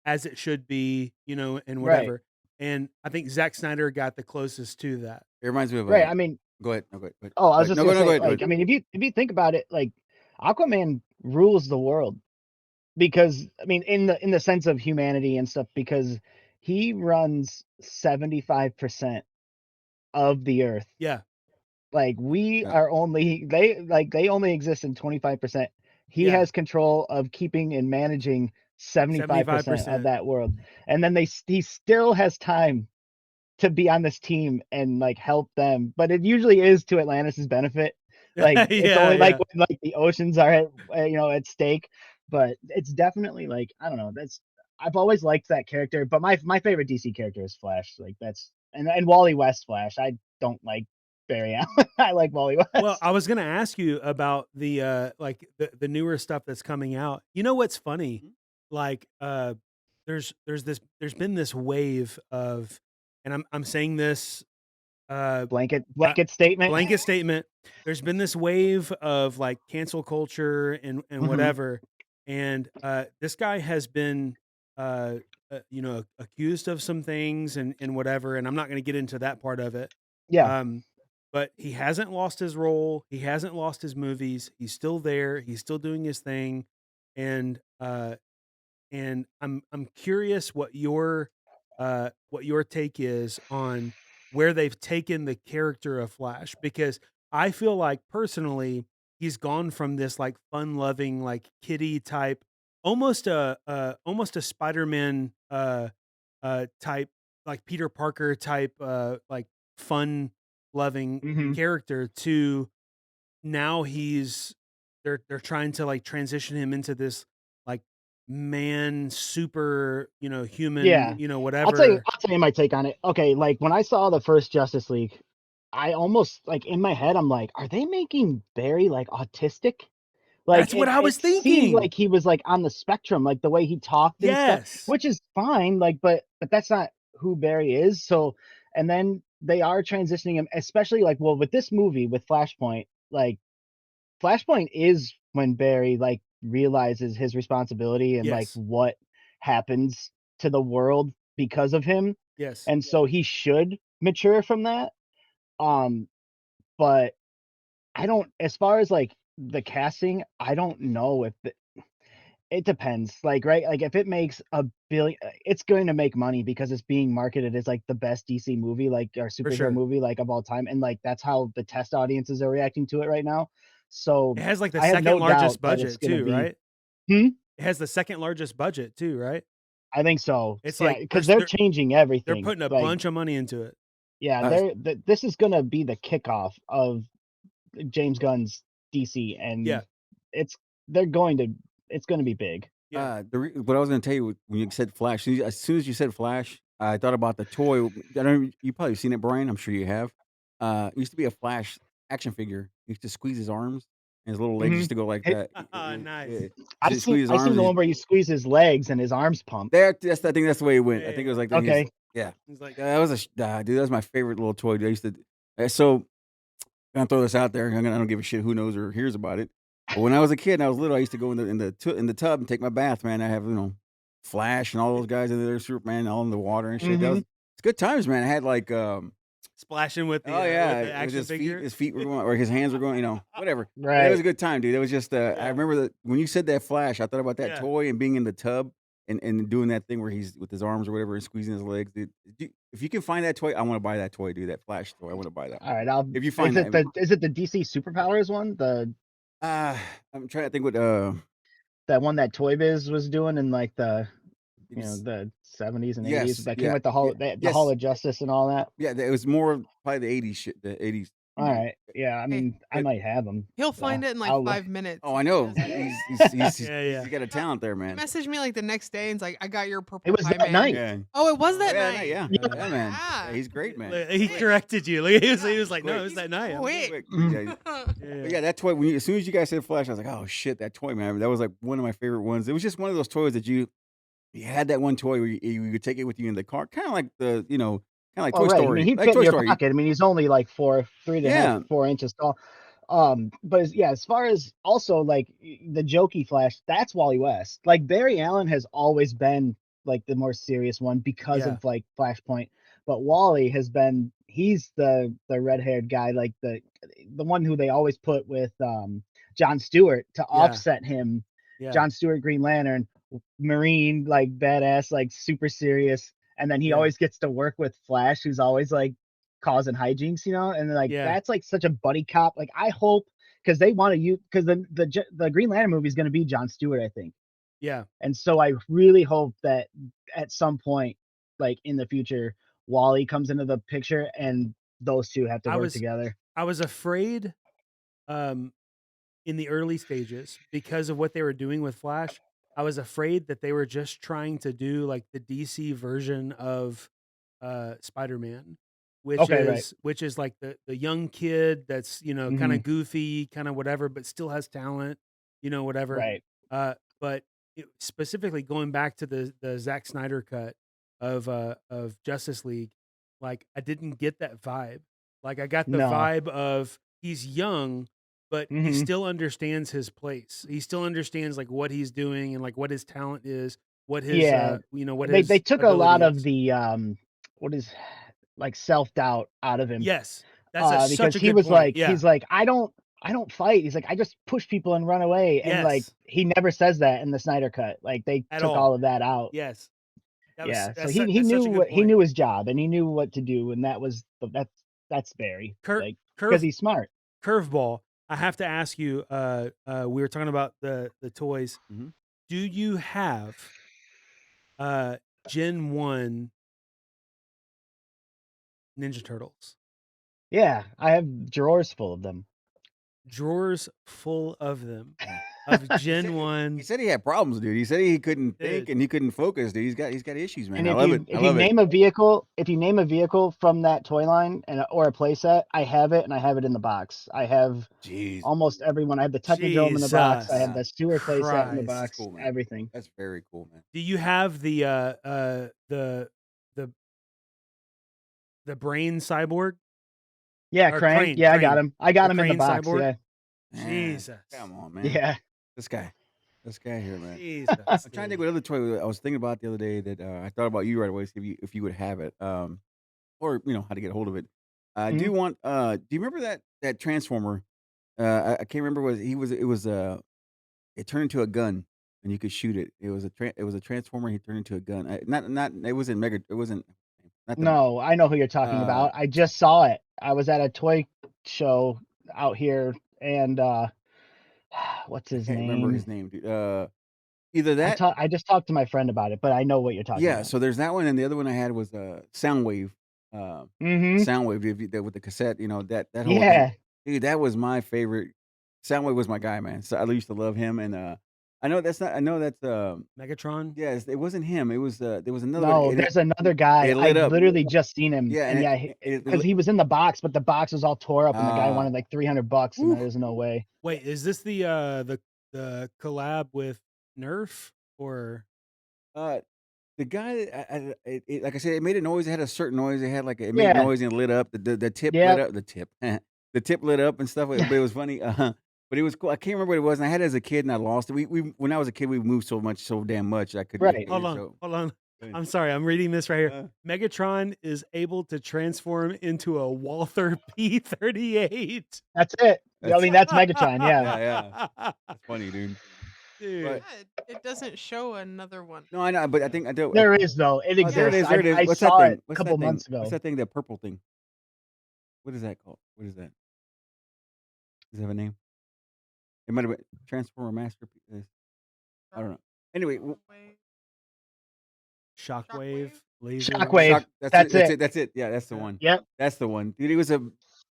as it should be, and whatever. And I think Zack Snyder got the closest to that. It reminds me of I mean, go ahead. No, go ahead. Oh, I was just gonna say, go ahead. like, I mean, if you think about it, like Aquaman rules the world. because I mean, in the sense of humanity and stuff, because he runs 75% of the Earth. Yeah. Like we Yeah. are only they only exist in 25%. He Yeah. has control of keeping and managing 75% of 75%. that world, and then he still has time to be on this team and like help them, but it usually is to Atlantis's benefit. Like it's Yeah, only like yeah. when like the oceans are at at stake, but it's definitely like I don't know. I've always liked that character, but my favorite DC character is Flash. Like that's and Wally West Flash. I don't like Barry Allen. I like Wally West. Well, I was gonna ask you about the like the newer stuff that's coming out. You know what's funny? Like there's been this wave of, and I'm saying this Blanket uh, statement. blanket statement. There's been this wave of like cancel culture and Mhm. whatever, and this guy has been accused of some things and whatever, and I'm not going to get into that part of it. Yeah. But he hasn't lost his role. He hasn't lost his movies. He's still there. He's still doing his thing, and I'm curious what your take is on where they've taken the character of Flash, because I feel like personally he's gone from this like fun loving like kitty type, almost a Spider-Man type, like Peter Parker type like fun loving Mhm. character, to now they're trying to like transition him into this like man super human Yeah. whatever. I'll tell you my take on it. Okay, like when I saw the first Justice League, I almost like in my head I'm like, are they making Barry like autistic? Like That's what I was it seemed thinking. like he was like on the spectrum, like the way he talked and stuff, Yes. which is fine, like but that's not who Barry is. So and then they are transitioning him, especially like well with this movie with Flashpoint, like Flashpoint is when Barry like realizes his responsibility and like Yes. what happens to the world because of him. Yes. And so he should mature from that. Um, but I don't, as far as like the casting, I don't know if it depends. Like, right? Like if it makes a billion, it's going to make money because it's being marketed as like the best DC movie, like or For superhero sure. movie, like of all time. And like that's how the test audiences are reacting to it right now. So It has like the I have second no doubt largest that it's budget going to too, be. right? Hmm? It has the second largest budget too, right? I think so. It's Yeah, like because they're changing they're everything. putting a Like, bunch of money into it. yeah, Uh, this is gonna be the kickoff of James Gunn's DC, Yeah. and it's they're going to it's gonna be big. Yeah. what I was going to tell you when you said Flash, as soon as you said Flash, I thought about the toy. I don't. You probably seen it, Brian. I'm sure you have. It used to be a Flash action figure. He used to squeeze his arms, and his little legs used to go like that. Nice. Just squeeze his I've seen arms. the one where you squeeze his legs and his arms pump. That's I think that's the way it went. I think it was like that. Okay. Yeah. He's like, That was dude. That was my favorite little toy. Dude. I used to. So I'm gonna throw this out there. I don't give a shit who knows or hears about it. But when I was a kid and I was little, I used to go in the tub and take my bath. Man, I have Flash and all those guys in there, Superman, all in the water and shit. Mhm. It's good times, man. I had like splashing with the oh yeah, with the it was action figure. his feet were going or his hands were going, whatever. But it was a Right. good time, dude. It was just I remember that when you said that Flash, I thought about that Yeah. toy and being in the tub and doing that thing where he's with his arms or whatever and squeezing his legs, dude. If you can find that toy, I want to buy that toy, dude. That Flash toy, I want to buy that. All right. If you find that, Is it the DC Superpowers one? I'm trying to think what That one that Toy Biz was doing in like the it was- the 70s and 80s yes, that yeah, came with the yes, Hall of Justice and all that. yeah. It was more of probably the '80s shit, the '80s. All right. Yeah, I mean, I It- might have them. He'll find it in like I'll- 5 minutes. Oh, I know. He does it. He's Yeah. he's got a talent there, man. Messaged me like the next day and it's like, I got your purple It was pie that man. night. Yeah. Oh, it was that night. Yeah, man. Ah. Yeah, he's great, man. He corrected you. Like, he was like, no, it was that night. Quick. Quick. Mhm. But yeah, that toy. As soon as you guys said Flash, I was like, oh shit, that toy, man. That was like one of my favorite ones. It was just one of those toys that you had that one toy where you could take it with you in the car, kind of like the kind of like Well, Toy right. I Story, mean, he'd like fit Toy in your Story. pocket. I mean, he's only like 3 to Yeah. 4 inches tall. But yeah, as far as also like the jokey Flash, that's Wally West. Like Barry Allen has always been like the more serious one because Yeah. of like Flashpoint. But Wally has been he's the red-haired guy, like the one who they always put with John Stewart to offset him Yeah. John Stewart Green Lantern, Marine, like badass, like super serious, and then he Yeah. always gets to work with Flash, who's always like causing hijinks, and like Yeah. that's like such a buddy cop. Like I hope, because they want to use, because the Green Lantern movie is going to be John Stewart, I think. Yeah. And so I really hope that at some point, like in the future, Wally comes into the picture and those two have to work together. I was afraid in the early stages because of what they were doing with Flash. I was afraid that they were just trying to do like the DC version of Spider-Man, which Okay, right. is like the young kid that's, kind Mhm. of goofy, kind of whatever, but still has talent, whatever. Right. But specifically going back to the Zack Snyder cut of Justice League, like I didn't get that vibe. Like I got the No. vibe of he's young, but he Mhm. still understands his place. He still understands like what he's doing and like what his talent is, what his Yeah. what They his took a lot ability of is. the what is like self-doubt out of him. Yes, that's such Because a he good was point. like, Yeah. he's like, I don't fight. He's like, I just push people and run away. And like Yes. he never says that in the Snyder cut. Like they At took all. all of that out. Yes. Yeah. So That's he such a good he point. knew his job and he knew what to do, and that's Barry. Like because he's smart. Curveball. I have to ask you. We were talking about the toys. Mhm. Do you have Gen 1 Ninja Turtles? Yeah, I have drawers full of them. Drawers full of them. Of Gen 1. He said he had problems, dude. He said he couldn't think Dude. and he couldn't focus, dude. He's got issues, man. And I love it. if I you love it. name a vehicle from that toy line or a playset, I have it, and I have it in the box. I have Jeez. almost everyone. I have the Technodrome in the box. I have the Jesus sewer playset in the Christ. box. That's cool, man. Everything. That's very cool, man. Do you have the brain cyborg? Yeah, Or Crane. Yeah, I got Crane. him. I got The him in the Crane box. cyborg? Yeah. Man, Jesus. come on, man. Yeah. This guy here, man. Jesus. I'm trying to think what other toy I was thinking about the other day that I thought about you right away. See if you would have it, or how to get a hold of it. I do Mhm. want. Do you remember that Transformer? I can't remember what it was. It turned into a gun and you could shoot it. It was a Transformer. He turned into a gun. Not. It wasn't Mega. It wasn't. Not the. No, I know who you're talking Uh, about. I just saw it. I was at a toy show out here, and what's I his can't remember name? his name, dude. Either that. I just talked to my friend about it, but I know what you're talking Yeah. about. So there's that one, and the other one I had was Soundwave. Mhm. Soundwave, with the cassette, that whole thing. Yeah. Dude, that was my favorite. Soundwave was my guy, man. So I used to love him, and I know that's not. I know that's Megatron? yes, it wasn't him. It was there was another one. No, It there's another guy. it I lit up. literally just seen him, Yeah, and and yeah, it because lit. he was in the box, but the box was all tore up, and the guy wanted like $300, and Woo. there's no way. Wait, is this the collab with Nerf or The guy, like I said, it made a noise. It had a certain noise. It had like it made Yeah, noise and it lit up. The tip lit yeah, up. The tip, the tip lit up and stuff. But it was funny. But it was cool. I can't remember what it was. And I had it as a kid and I lost it. We when I was a kid, we moved so damn much I couldn't. right. Hold on. I'm sorry, I'm reading this right here. Megatron is able to transform into a Walther P-38. That's it. I mean, that's Megatron. Yeah. Yeah. That's funny, dude. Dude. But It doesn't show another one. no, I know. But I think I do. There is though. It Oh, there it exists. is. There it is. I What's that saw thing? it a What's couple that thing? months ago. What's that thing? That purple thing. What is that called? What is that? Does it have a name? It might have been Transformer Masterpiece. I don't know. Anyway, Shockwave, laser. Shockwave. That's it. That's it. Yeah, that's the one. Yep. That's the one. Dude, it was a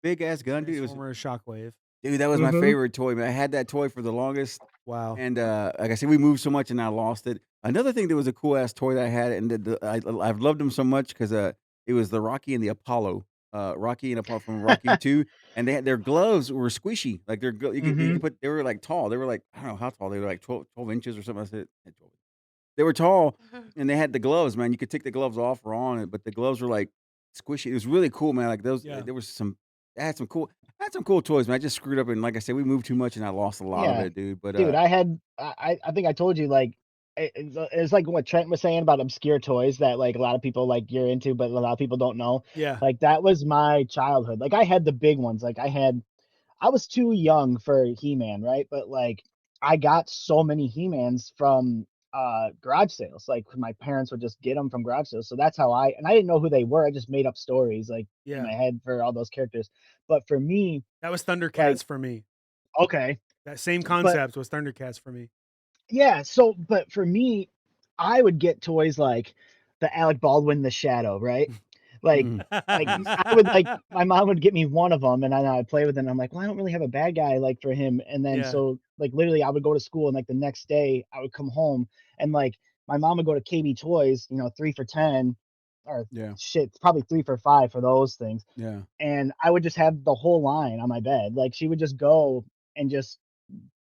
big ass gun, dude. It was, Transformer Shockwave. dude, that was my Mhm. favorite toy, man. I had that toy for the longest. Wow. And like I said, we moved so much and I lost it. Another thing that was a cool ass toy that I had, and I've loved them so much because it was the Rocky and the Apollo. Rocky and Apollo from Rocky 2, and they had their gloves were squishy. Like you could Mhm. put they were like tall. They were like, I don't know how tall they were, like 12 inches or something. I said 12. They were tall and they had the gloves, man. You could take the gloves off or on it, but the gloves were like squishy. It was really cool, man. Like those, Yeah. there was I had some cool toys, man. I just screwed up, and like I said, we moved too much, and I lost a lot of Yeah. it, dude. But Dude, I think I told you, like, it's like what Trent was saying about obscure toys that like a lot of people like you're into, but a lot of people don't know. Yeah. Like that was my childhood. Like I had the big ones. Like I was too young for He-Man, right? But like I got so many He-Mans from garage sales. Like my parents would just get them from garage sales. So that's how I didn't know who they were. I just made up stories like in my Yeah. head for all those characters. But for me, That was Thundercats like for me. okay, That same but concept was Thundercats for me. yeah, so but for me, I would get toys like the Alec Baldwin The Shadow, right? Like Mm. I would like my mom would get me one of them and then I'd play with it and I'm like, well, I don't really have a bad guy like for him. And then Yeah. so like literally I would go to school and like the next day I would come home and like my mom would go to KB Toys, 3 for 10 or Yeah. shit, it's probably 3 for 5 for those things. Yeah. And I would just have the whole line on my bed. Like she would just go and just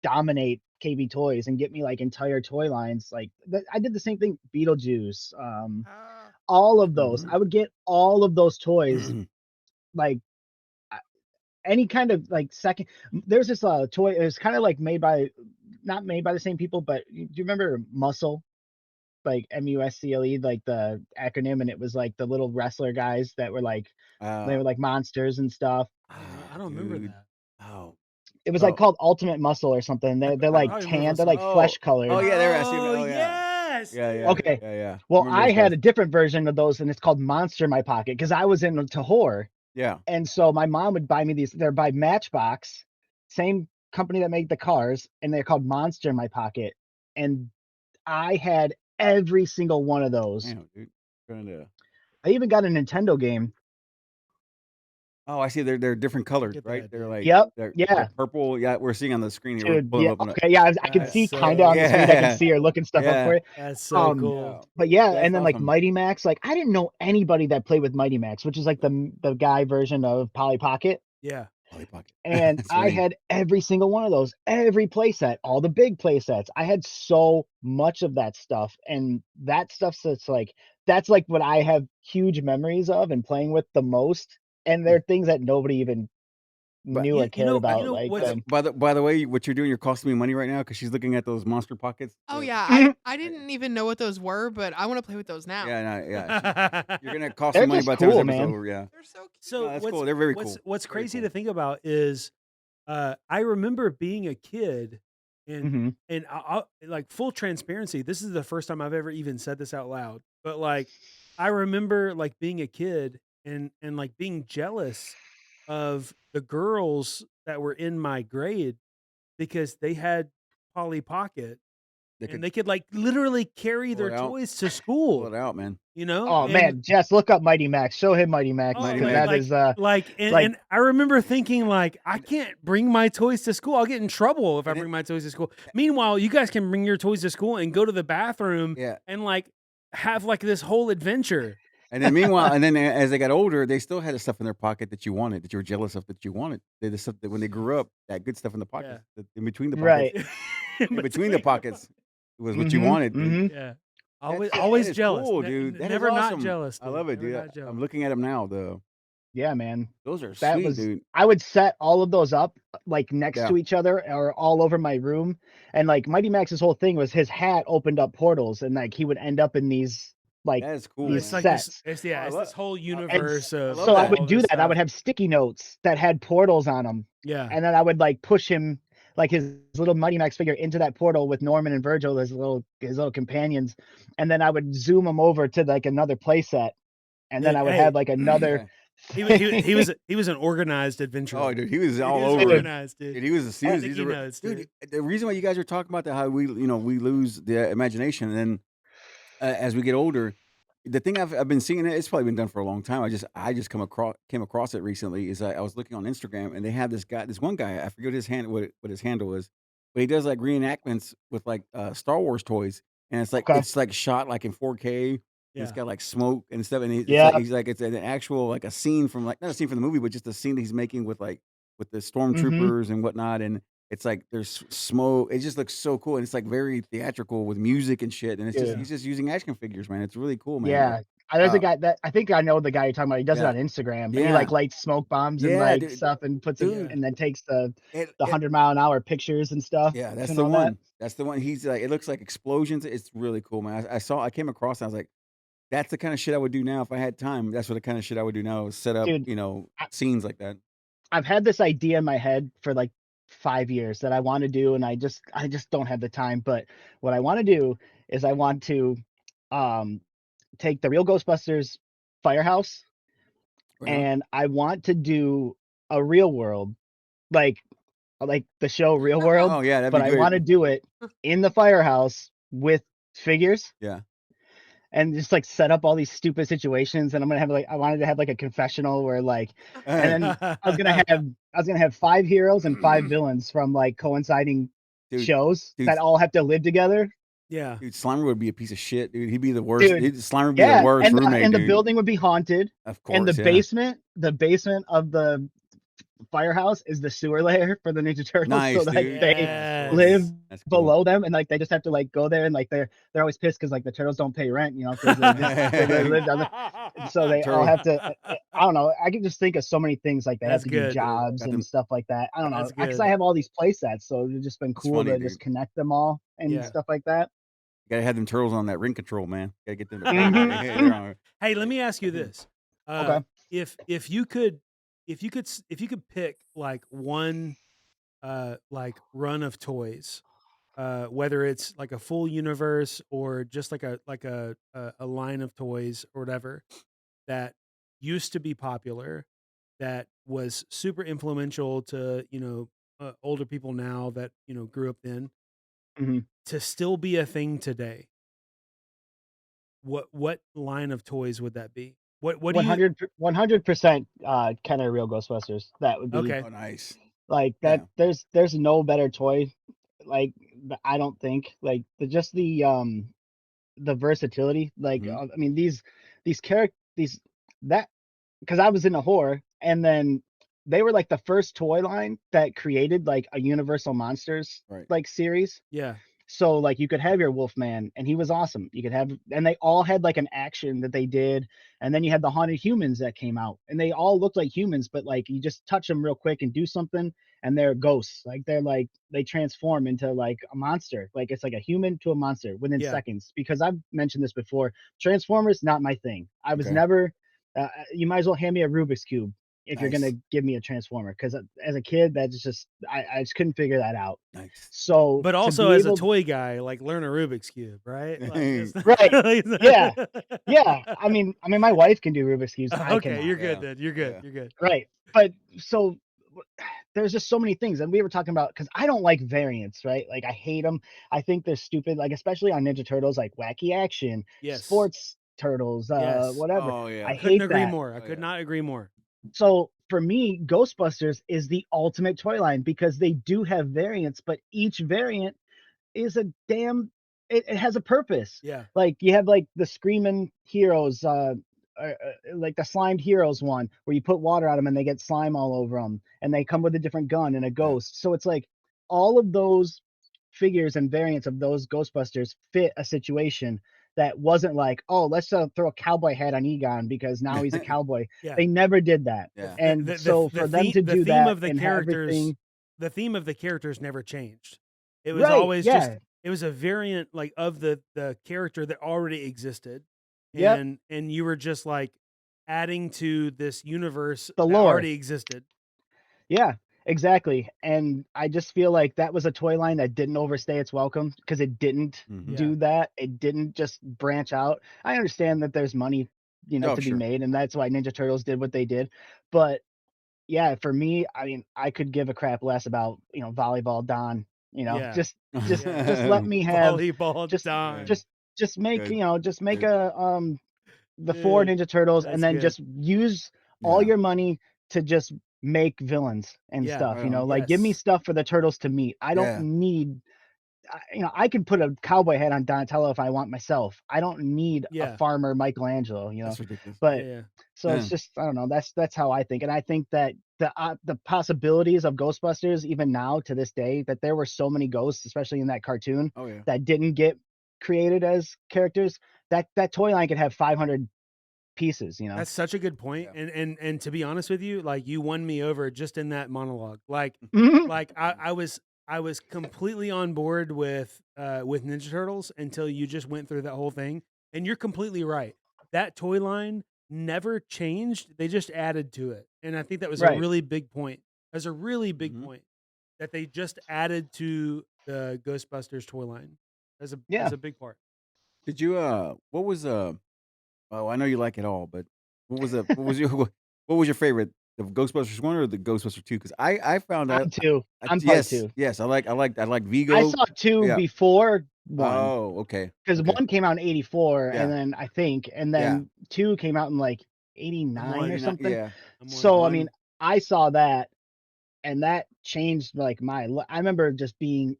dominate KB Toys and get me like entire toy lines. Like I did the same thing. Beetlejuice, Ah. all of those. Mhm. I would get all of those toys. Like any kind of like second. There's this toy. It was kind of like not made by the same people, but do you remember Muscle? Like MUSCLE, like the acronym, and it was like the little wrestler guys that were like they Uh, were like monsters and stuff. I don't remember dude. that. Oh. It was like Bro. called Ultimate Muscle or something. They're I like probably remember tan. They're something. like flesh Oh. colored. Oh yeah, I see. Oh Oh yeah. yes. Yeah, yeah. Okay. Yeah, yeah. Well, Remember I those had guys. a different version of those, and it's called Monster in My Pocket because I was into horror. Yeah. And so my mom would buy me these. They're by Matchbox, same company that made the cars, and they're called Monster in My Pocket. And I had every single one of those. Damn, dude. Trying to. I even got a Nintendo game. Oh, I see. They're different colors, at right? that, They're dude. like Yep. they're Yeah. purple. Yeah, we're seeing on the screen here. We're Dude, pulling yeah, them up on okay, yeah, I can That's see so kind of on the screen. I can yeah. see her looking stuff up for Yeah. you. That's so Um, cool. But yeah, That's and then like awesome. Mighty Max, like I didn't know anybody that played with Mighty Max, which is like the guy version of Polly Pocket. Yeah. Polly Pocket. And That's I funny. had every single one of those, every playset, all the big playsets. I had so much of that stuff, and that stuff's that's like what I have huge memories of and playing with the most. And they're things that nobody even But knew or cared about. Like what's by the way, what you're doing, you're costing me money right now because she's looking at those monster pockets. Oh the- yeah, Mhm. I didn't even know what those were, but I want to play with those now. Yeah, no, yeah. You're gonna cost me They're money just by the time this cool, episode's man. over. Yeah. They're so cute. So No, that's cool. They're very cool. What's Very crazy cool. to think about is, I remember being a kid, and Mhm. like full transparency. This is the first time I've ever even said this out loud. But like, I remember like being a kid and like being jealous of the girls that were in my grade because they had Polly Pocket They and could they could like literally carry pull their it out. toys to pull school. it out, man. Oh And man, Jess, look up Mighty Max. Show him Mighty Max Mighty because Max. that is like like I remember thinking like I can't bring my toys to school. I'll get in trouble if I And it- bring my toys to school. Meanwhile, you guys can bring your toys to school and go to the bathroom Yeah. and like have like this whole adventure. And then meanwhile, and then as they got older, they still had the stuff in their pocket that you wanted, that you were jealous of, that you wanted. They the stuff that when they grew up, that good stuff in the pockets, in between the pockets, right. in between the pockets was what you Mhm. wanted, dude. Mhm. Yeah. That Always is jealous. cool, dude. That is Never not awesome. jealous. I love it, Never dude. not jealous. I'm looking at them now. Yeah, man. Those are That sweet, was dude. I would set all of those up like next Yeah. to each other or all over my room. And like Mighty Max's whole thing was his hat opened up portals and like he would end up in these like That is cool, these It's man. like this. sets. It's Oh, I it's love- this whole And universe of. love so I that. would all do this that. I would stuff. have sticky notes that had portals on them. Yeah. And then I would like push him like his little Mighty Max figure into that portal with Norman and Virgil, his little companions. And then I would zoom him over to like another playset. And then Dude, I would hey, have like another he was an organized adventurer. Oh, dude, he was He all was over. organized, dude. Dude, he was he's Sticky a, notes, dude. The reason why you guys are talking about that, how we we lose the imagination, and then as we get older, the thing I've been seeing, it's probably been done for a long time. I just came across it recently. Is I was looking on Instagram and they have this one guy. I forget what his handle is, but he does like reenactments with like Star Wars toys, and Okay. it's like shot like in 4K. And it's Yeah. got like smoke and stuff, and Yeah. he's like it's an actual like a scene from like not a scene from the movie, but just a scene that he's making with the Mhm. stormtroopers and whatnot, and it's like there's smoke. It just looks so cool, and it's like very theatrical with music and shit. And it's just Yeah. he's just using action figures, man. It's really cool, man. Yeah. There's a Uh, guy that I think I know the guy you're talking about. He does it yeah, on Instagram. And he yeah, like lights smoke bombs and yeah, like dude, stuff and puts it dude. and then takes the It, 100-mile-an-hour pictures and stuff yeah, that's and the all that. one. That's the one. He's like, it looks like explosions. It's really cool, man. I came across, and I was like, that's the kind of shit I would do now if I had time. That's what the kind of shit I would do now is set up, Dude, scenes like that. I've had this idea in my head for like 5 years that I want to do, and I just don't have the time. But what I want to do is I want to um take the real Ghostbusters firehouse, Right on. and I want to do a real world, like the show Real World, Oh yeah, that'd but be I great. want to do it in the firehouse with figures Yeah. and just like set up all these stupid situations. And I'm gonna have like I wanted to have like a confessional where like, and then I was gonna have 5 heroes and 5 villains from like coinciding Dude, shows dude, that all have to live together. Yeah. dude, Slimer would be a piece of shit, dude. He'd be the worst. Dude, Slimer would be the yeah, worst roommate, and the dude. building would be haunted, Of and the course, yeah. basement of the firehouse is the sewer layer for the Ninja Turtles, Nice, so like dude. they Yes. live That's cool. below them, and like they just have to like go there, and like they're always pissed because like the turtles don't pay rent, you know, because they live down there, so they all Turtle. have to. I don't know. I can just think of so many things like they have That's to good, do dude. jobs Got them- and stuff like that. I don't know That's because good. I have all these play sets, so it's just been It's cool funny, to dude. just connect them all and Yeah. stuff like that. You gotta have them turtles on that ring control, man. Gotta get them to pay. Mhm. Hey, they're on- Hey, let me ask you this. Okay. If you could pick like one like run of toys, whether it's like a full universe or just like a line of toys or whatever that used to be popular, that was super influential to older people now that grew up then, Mhm. to still be a thing today, what line of toys would that be? What do you 100% kind of real Ghostbusters. That would be Okay. Oh, nice. like Yeah. that. There's no better toy, like I don't think like the versatility. Like Mhm. I mean these characters these that because I was in a horror, and then they were like the first toy line that created like a Universal Monsters Right. like series. Yeah. So like you could have your Wolfman, and he was awesome. You could have, and they all had like an action that they did, and then you had the haunted humans that came out, and they all looked like humans, but like you just touch them real quick and do something, and they're ghosts. Like they transform into like a monster. Like it's like a human to a monster within Yeah. seconds. Because I've mentioned this before, Transformers not my thing. I was Okay. never. You might as well hand me a Rubik's cube if you're Nice. gonna give me a Transformer, because as a kid, that's just I just couldn't figure that out. Nice. So But to also be as a able toy guy, like learn a Rubik's cube, right? Like, it's- Right. Yeah. Yeah, I mean, my wife can do Rubik's cubes. I Okay, cannot. you're good Yeah. then. You're good. Yeah. You're good. Right. But so there's just so many things, and we were talking about because I don't like variants, right? Like I hate them. I think they're stupid. Like especially on Ninja Turtles, like wacky action, Yes. sports turtles, Yes. whatever. Oh yeah. I Couldn't hate agree that. more. I Oh, could yeah. not agree more. So for me, Ghostbusters is the ultimate toy line because they do have variants, but each variant is a damn it has a purpose. Yeah. Like you have like the screaming heroes, like the slimed heroes one where you put water on them and they get slime all over them, and they come with a different gun and a ghost. So it's like all of those figures and variants of those Ghostbusters fit a situation that wasn't like, oh, let's throw a cowboy hat on Egon because now he's a cowboy. Yeah. They never did that. Yeah. And so for them to do theme that of the and characters, everything, the theme of the characters never changed. It was right? always just Yeah. it was a variant like of the character that already existed. Yep. And you were just like adding to this universe The that lore. already existed. Yeah, exactly. And I just feel like that was a toy line that didn't overstay its welcome because it didn't Mhm. do that. It didn't just branch out. I understand that there's money, Oh, to be sure. made, and that's why Ninja Turtles did what they did. But yeah, for me, I mean, I could give a crap less about, Volleyball Don, Yeah. just Yeah. let me have Volleyball just Don. just make, Good. just make Good. a the 4 Dude, Ninja Turtles, that's and then good. just use all Yeah. your money to just make villains and Yeah. stuff, Right on. like give me Yes. stuff for the turtles to meet. I Yeah. don't need I can put a cowboy hat on Donatello if I want myself. I don't need Yeah. a farmer Michelangelo, That's ridiculous. but Yeah. so it's Yeah. just I don't know. That's how I think, and I think that the possibilities of Ghostbusters even now to this day, that there were so many ghosts, especially in that cartoon, Oh yeah. that didn't get created as characters. That toy line could have 500 pieces. That's such a good point. Yeah. And to be honest with you, like you won me over just in that monologue. Like Mhm. like I was completely on board with Ninja Turtles until you just went through that whole thing. And you're completely right. That toy line never changed. They just added to it. And I think that was a Right. really big point. That's a really big Mhm. point. that they just added to the Ghostbusters toy line. As Yeah. a big part. Did you what was oh, I know you like it all, but what was your what was your favorite? The Ghostbusters 1 or the Ghostbusters 2? Because I found out I'm two. I'm part yes, two. yes, I like I Vigo. saw two Yeah. before one Oh, okay. because Okay. one came out in '84, Yeah. and then I think, and Yeah. then two came out in like '89 or 89, something. Yeah. So I One. mean, I saw that, and that changed like I remember just being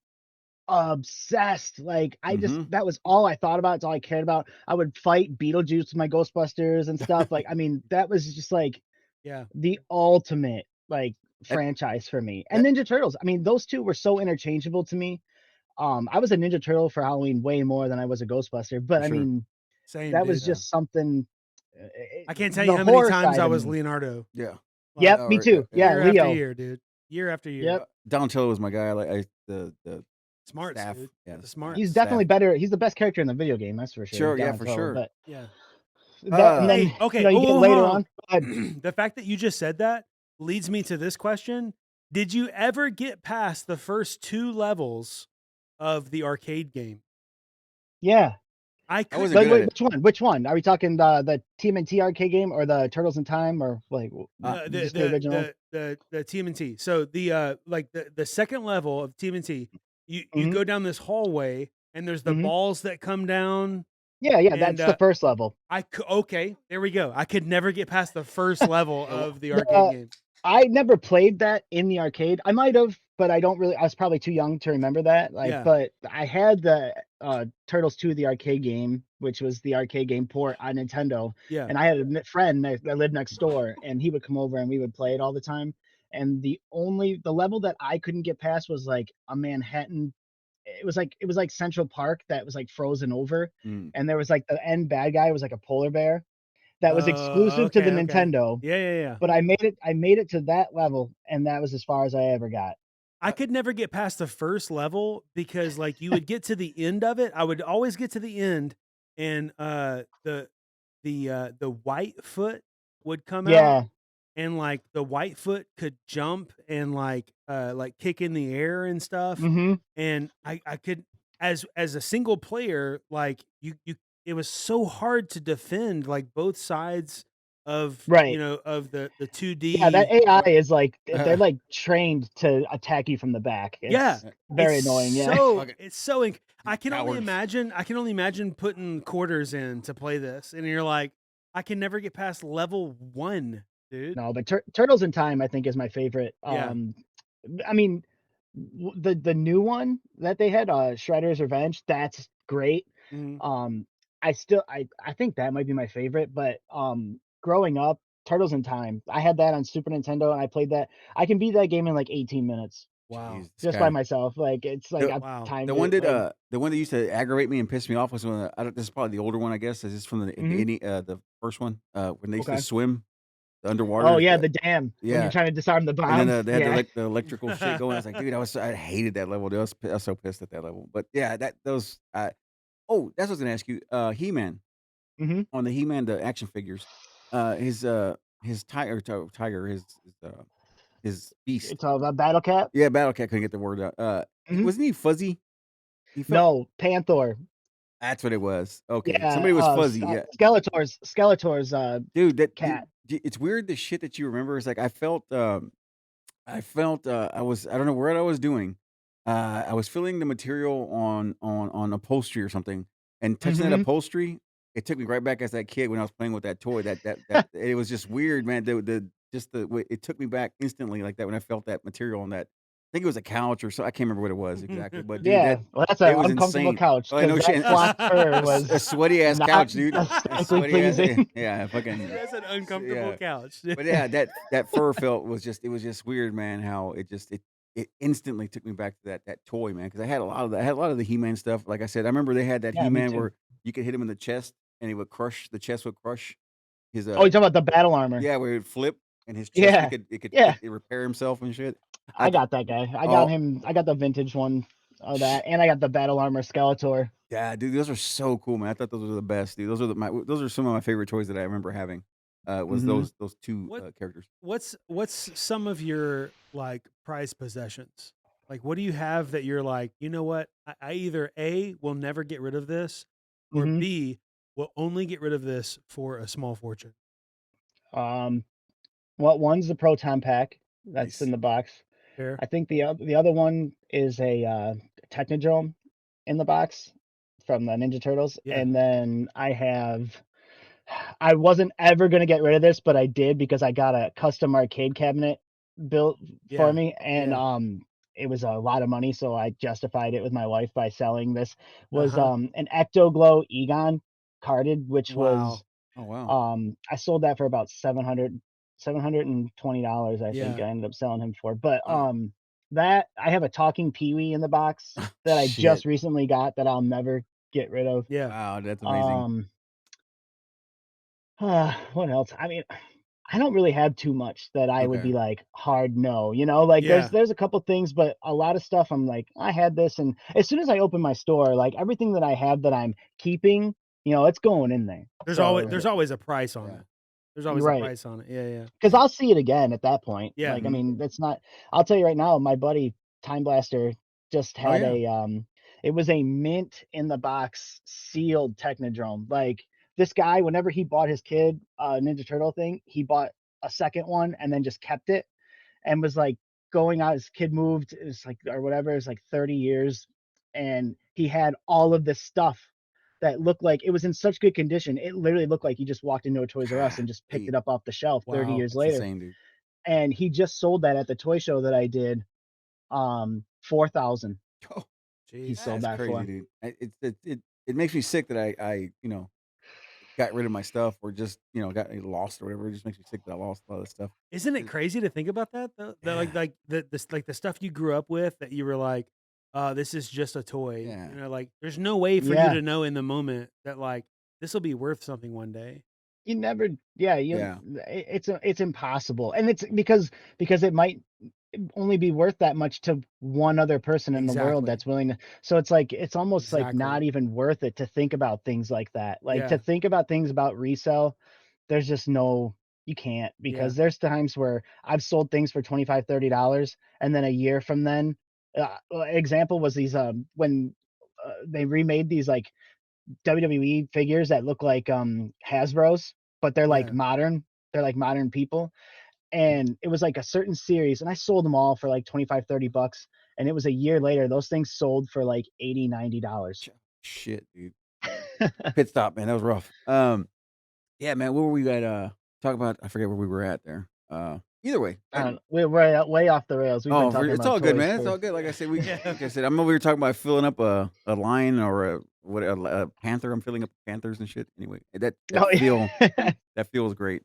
obsessed. Like Mhm. that was all I thought about. It's all I cared about. I would fight Beetlejuice with my Ghostbusters and stuff. Like, I mean, that was just like Yeah. the ultimate like That franchise for me. And Ninja Turtles. I mean, those two were so interchangeable to me. I was a Ninja Turtle for Halloween way more than I was a Ghostbuster, but For I sure. mean, Same, that dude. was just something. I can't tell you the how many horror times side I of was me. Leonardo. Yeah. Yep, Like, me too. Yeah, Year after Leo. year, dude. Year after year. Yep. Donatello was my guy. The Smarts, staff. dude. Yeah, The smarts. He's staff. definitely better. He's the best character in the video game, that's for sure. Sure, yeah, for Donatello, sure. But Yeah. that, and then Hey, okay. you get later on. The fact that you just said that leads me to this question. Did you ever get past the first 2 levels of the arcade game? Yeah. I I wasn't couldn't. good at Wait, it. which one? Which one? Are we talking the TMNT arcade game or the Turtles in Time or like just the original? The TMNT. So the like the second level of TMNT, you Mhm. go down this hallway and there's the Mhm. balls that come down. Yeah, And, that's the first level. Okay, there we go. I could never get past the first level of the The- arcade game. I never played that in the arcade. I might have, but I don't really. I was probably too young to remember that. Like, Yeah. but I had the Turtles 2, the arcade game, which was the arcade game port on Nintendo. Yeah. And I had a friend that lived next door, and he would come over and we would play it all the time. And the level that I couldn't get past was like a Manhattan. It was like Central Park that was like frozen over, Mm. and there was like the end bad guy was like a polar bear that was exclusive to the Okay. Nintendo. Yeah. But I made it to that level, and that was as far as I ever got. I could never get past the first level because like you would get to the end of it. I would always get to the end and the white foot would come out Yeah. and like the white foot could jump and like kick in the air and stuff. Mm-hmm. And I could as a single player, like you it was so hard to defend like both sides of Right. of the 2D. Yeah, that AI is like they're like trained to attack you from the back. It's very annoying. Yeah. It's so I can only imagine putting quarters in to play this, and you're like, I can never get past level 1, dude. No, but Turtles in Time I think is my favorite. Yeah. I mean, the new one that they had, Shredder's Revenge, that's great. Mhm. I think that might be my favorite, but growing up, Turtles in Time, I had that on Super Nintendo and I played that. I can beat that game in like 18 minutes Wow. Jeez, this just guy. by myself. Like it's like I've Wow. timed The one it, that the one that used to aggravate me and piss me off was when this is probably the older one, I guess. Is this from the first one? When they used to swim the underwater. Oh yeah, the dam. When yeah. you're trying to disarm the bombs. And then they had yeah. the electrical shit going. I was like, dude, I hated that level. Dude. I was so pissed at that level. But yeah, that's what I was gonna ask you. He-Man. Mm-hmm. On the He-Man, the action figures, his tiger, his beast. It's a Battle Cat. Yeah, Battle Cat couldn't get the word out. Mhm. Wasn't he fuzzy? No, Panther. That's what it was. Okay, Yeah, somebody was fuzzy. Yeah, Skeletor's dude, cat. it's weird the shit that you remember. It's like I felt I don't know what I was doing. I was feeling the material on upholstery or something, and touching that Mhm. upholstery, it took me right back as that kid when I was playing with that toy. That it was just weird, man. The way it took me back instantly like that when I felt that material on that. I think it was a couch or so. I can't remember what it was exactly, but dude, Yeah, well, that's it an was uncomfortable insane. couch Oh, I know because shit. that flock fur A was sweaty ass not couch, dude. A aesthetically sweaty ass, pleasing. yeah, fucking. That's an uncomfortable Yeah. couch. But yeah, that fur felt it was just weird, man. How it instantly took me back to that toy, man. Because I had a lot of the He-Man stuff. Like I said, I remember they had that Yeah, me He-Man too. where you could hit him in the chest and the chest would crush his Oh, you're talking about the battle armor? yeah, where it would flip and his chest Yeah, it repair himself and shit. I got that guy. I got him. I got the vintage one of that, and I got the battle armor Skeletor. Yeah, dude, those are so cool, man. I thought those were the best, dude. Those are some of my favorite toys that I remember having. Was Mhm. those two What- characters. What's some of your like prized possessions? Like, what do you have that you're like, you know what? I either A, will never get rid of this, or Hmm. B, will only get rid of this for a small fortune. Um, well, one's the Proton Pack that's Nice. in the box. Fair? I think the other one is a Technodrome in the box from the Ninja Turtles, Yeah. and then I wasn't ever gonna get rid of this, but I did because I got a custom arcade cabinet built for Yeah. me, and Yeah. it was a lot of money, so I justified it with my wife by selling this. Was Uh-huh. an Ectoglow Egon carded, which Wow. was Oh wow. I sold that for about $720, I think Yeah. I ended up selling him for. But Wow. that I have a talking Pee-wee in the box that I Shit. just recently got that I'll never get rid of. Yeah. Wow, that's amazing. What else? I mean, I don't really have too much that I would Okay. be like hard no, you know, like Yeah. there's a couple things, but a lot of stuff I'm like, I had this, and as soon as I open my store, like everything that I have that I'm keeping, it's going in there. There's So always a price on Yeah. it. There's you're always a right. price on it. Yeah. Yeah. Because I'll see it again at that point. Yeah. Like, I Mhm. mean, that's not. I'll tell you right now, my buddy Time Blaster just Oh had yeah. it was a mint in the box sealed Technodrome. Like this guy, whenever he bought his kid a Ninja Turtle thing, he bought a second one and then just kept it and was like going out. His kid moved, it's like or whatever, it's like 30 years, and he had all of this stuff that looked like it was in such good condition. It literally looked like he just walked into a Toys R Us God, and just picked hey, it up off the shelf 30 Wow. years that's later. insane, dude. And he just sold that at the toy show that I did. 4,000 Oh, he Jeez. sold that's that crazy, for. dude. It makes me sick that I got rid of my stuff or just got lost or whatever. It just makes me sick that I lost a lot of stuff. Isn't it crazy to think about that though? That Yeah. like the stuff you grew up with that you were like, this is just a toy. Yeah. Like there's no way for you Yeah. to know in the moment that like this will be worth something one day. You never, yeah, Yeah. it's impossible. And it's because it might only be worth that much to one other person in the world Exactly. that's willing to. So it's like it's almost like not Exactly. even worth it to think about things like that. Like to Yeah. think about things about resale, there's just no, you can't, Yeah. because there's times where I've sold things for $25-$30 and then a year from then example was these when they remade these like WWE figures that look like Hasbro's, but they're like Yeah. modern. They're like modern people. And it was like a certain series, and I sold them all for like 25-30 bucks. And it was a year later, those things sold for like $80-$90. Shit, dude. Pit stop, man. That was rough. Yeah, man. What were we at? Talk about. I forget where we were at there. Either way. We're way off the rails. We've been talking It's about all good, toys man. It's for. all good. Like I said, we Yeah. like I said, I'm over here talking about filling up a lion or a panther. I'm filling up panthers and shit. Anyway, that Oh, feel yeah. that feels great.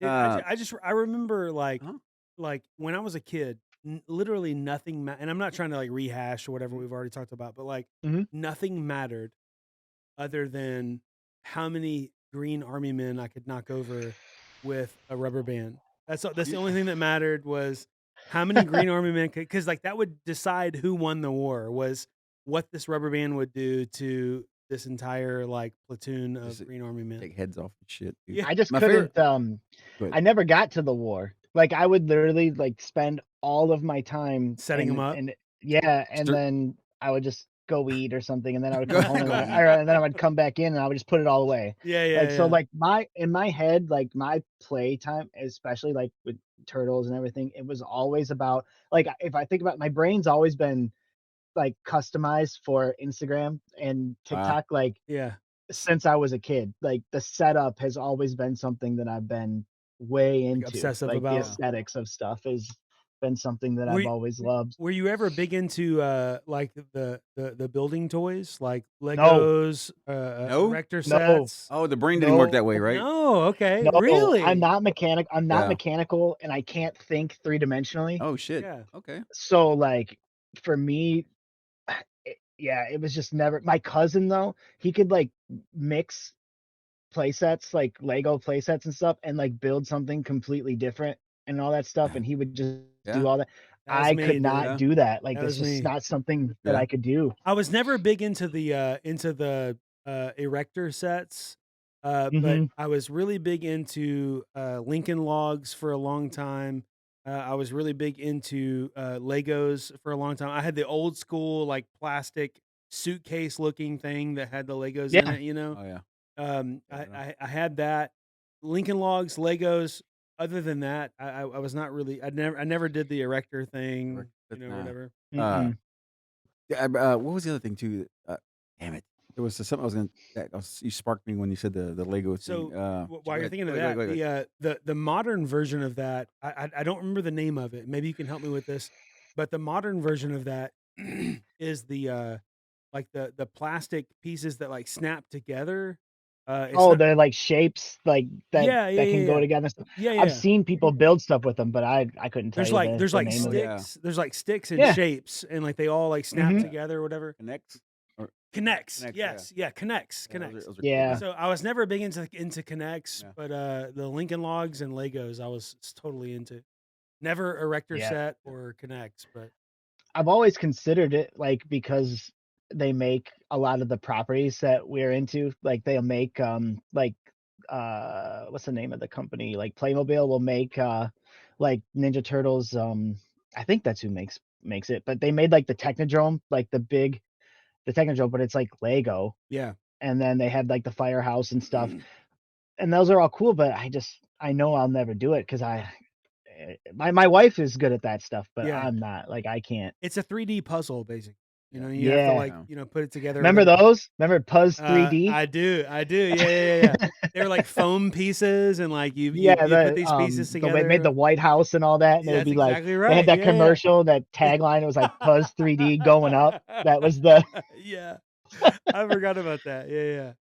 Dude, Uh, I remember huh? like when I was a kid, literally nothing and I'm not trying to like rehash or whatever we've already talked about, but like Mhm. nothing mattered other than how many green army men I could knock over with a rubber band. That's the only thing that mattered was how many green army men could, because like that would decide who won the war, was what this rubber band would do to this entire like platoon of Just green army men. take heads off and shit, dude. Yeah. I just My favorite. couldn't. Go ahead. I never got to the war. Like I would literally like spend all of my time Setting 'em up? and yeah, and Stir- then I would just go eat or something, and then I would Go come home and, go eat. and then I would come back in and I would just put it all away. Yeah, yeah, Like so, yeah. like my in my head, like my play time, especially like with turtles and everything, it was always about like if I think about my brain's always been like customized for Instagram and Wow. TikTok, like Yeah. since I was a kid. Like the setup has always been something that I've been way into. Obsessive Like the about. aesthetics of stuff has been something that Were I've you, always loved. were you ever big into like the building toys like No, Legos, No? erector no, sets? Oh, the brain didn't work that way, no, right? No, okay, no. I'm really? not mechanic. I'm not Yeah. mechanical, and I can't think three-dimensionally. Oh shit. Yeah, Okay. So like for me, yeah, it was just never. My cousin though, he could like mix play sets, like Lego play sets and stuff, and like build something completely different and all that stuff. And he would just Yeah. do all that. that was I me, could dude. not Yeah. do that. Like That that's was just me. not something that Yeah. I could do. I was never big into the erector sets, but Hmm. I was really big into Lincoln Logs for a long time. I was really big into Legos for a long time. I had the old school like plastic suitcase looking thing that had the Legos in Yeah. it. You know, Oh yeah. I had that. Lincoln Logs, Legos. Other than that, I was not really. I never did the erector thing. You know, Nah. whatever. Uh, Mm-mm. yeah, what was the other thing too? Damn it! There was something I was gonna. You sparked me when you said the Lego thing. So while you're thinking of go ahead, that, go ahead. the modern version of that, I don't remember the name of it. Maybe you can help me with this, but the modern version of that is the like the plastic pieces that like snap together. It's Oh, not. they're like shapes like that Yeah, yeah, that yeah, can go yeah, together. yeah, I've yeah. seen people build stuff with them, but I couldn't tell There's you like there's the like name Oh of it. yeah, sticks. There's like sticks and Yeah. shapes, and like they all like snap Mhm. together or whatever. connects. Or Connects. Connects, Yes. Yeah. Connects. yeah, Connects. those are Yeah. cool. So I was never big into Connects, Yeah. but the Lincoln Logs and Legos I was totally into. Never Erector Yeah. set or Connects, but I've always considered it like because they make a lot of the properties that we're into. Like they'll make like what's the name of the company? Like Playmobil will make like Ninja Turtles. I think that's who makes it. But they made like the Technodrome, like the Technodrome, but it's like Lego. yeah. And then they had like the firehouse and stuff. And those are all cool, but I know I'll never do it because my wife is good at that stuff, but Yeah. I'm not. Like I can't. It's a 3D puzzle, basically. You know, you Yeah. have to like, Yeah. put it together. or Remember whatever. those? Remember Puzz 3D? I do. Yeah. They were like foam pieces, and like you put these pieces together. They made the White House and all that, and it would That's be like exactly they right. had that Yeah. commercial, that tagline. It was like Puzz 3D going up. That was the Yeah. I forgot about that. Yeah.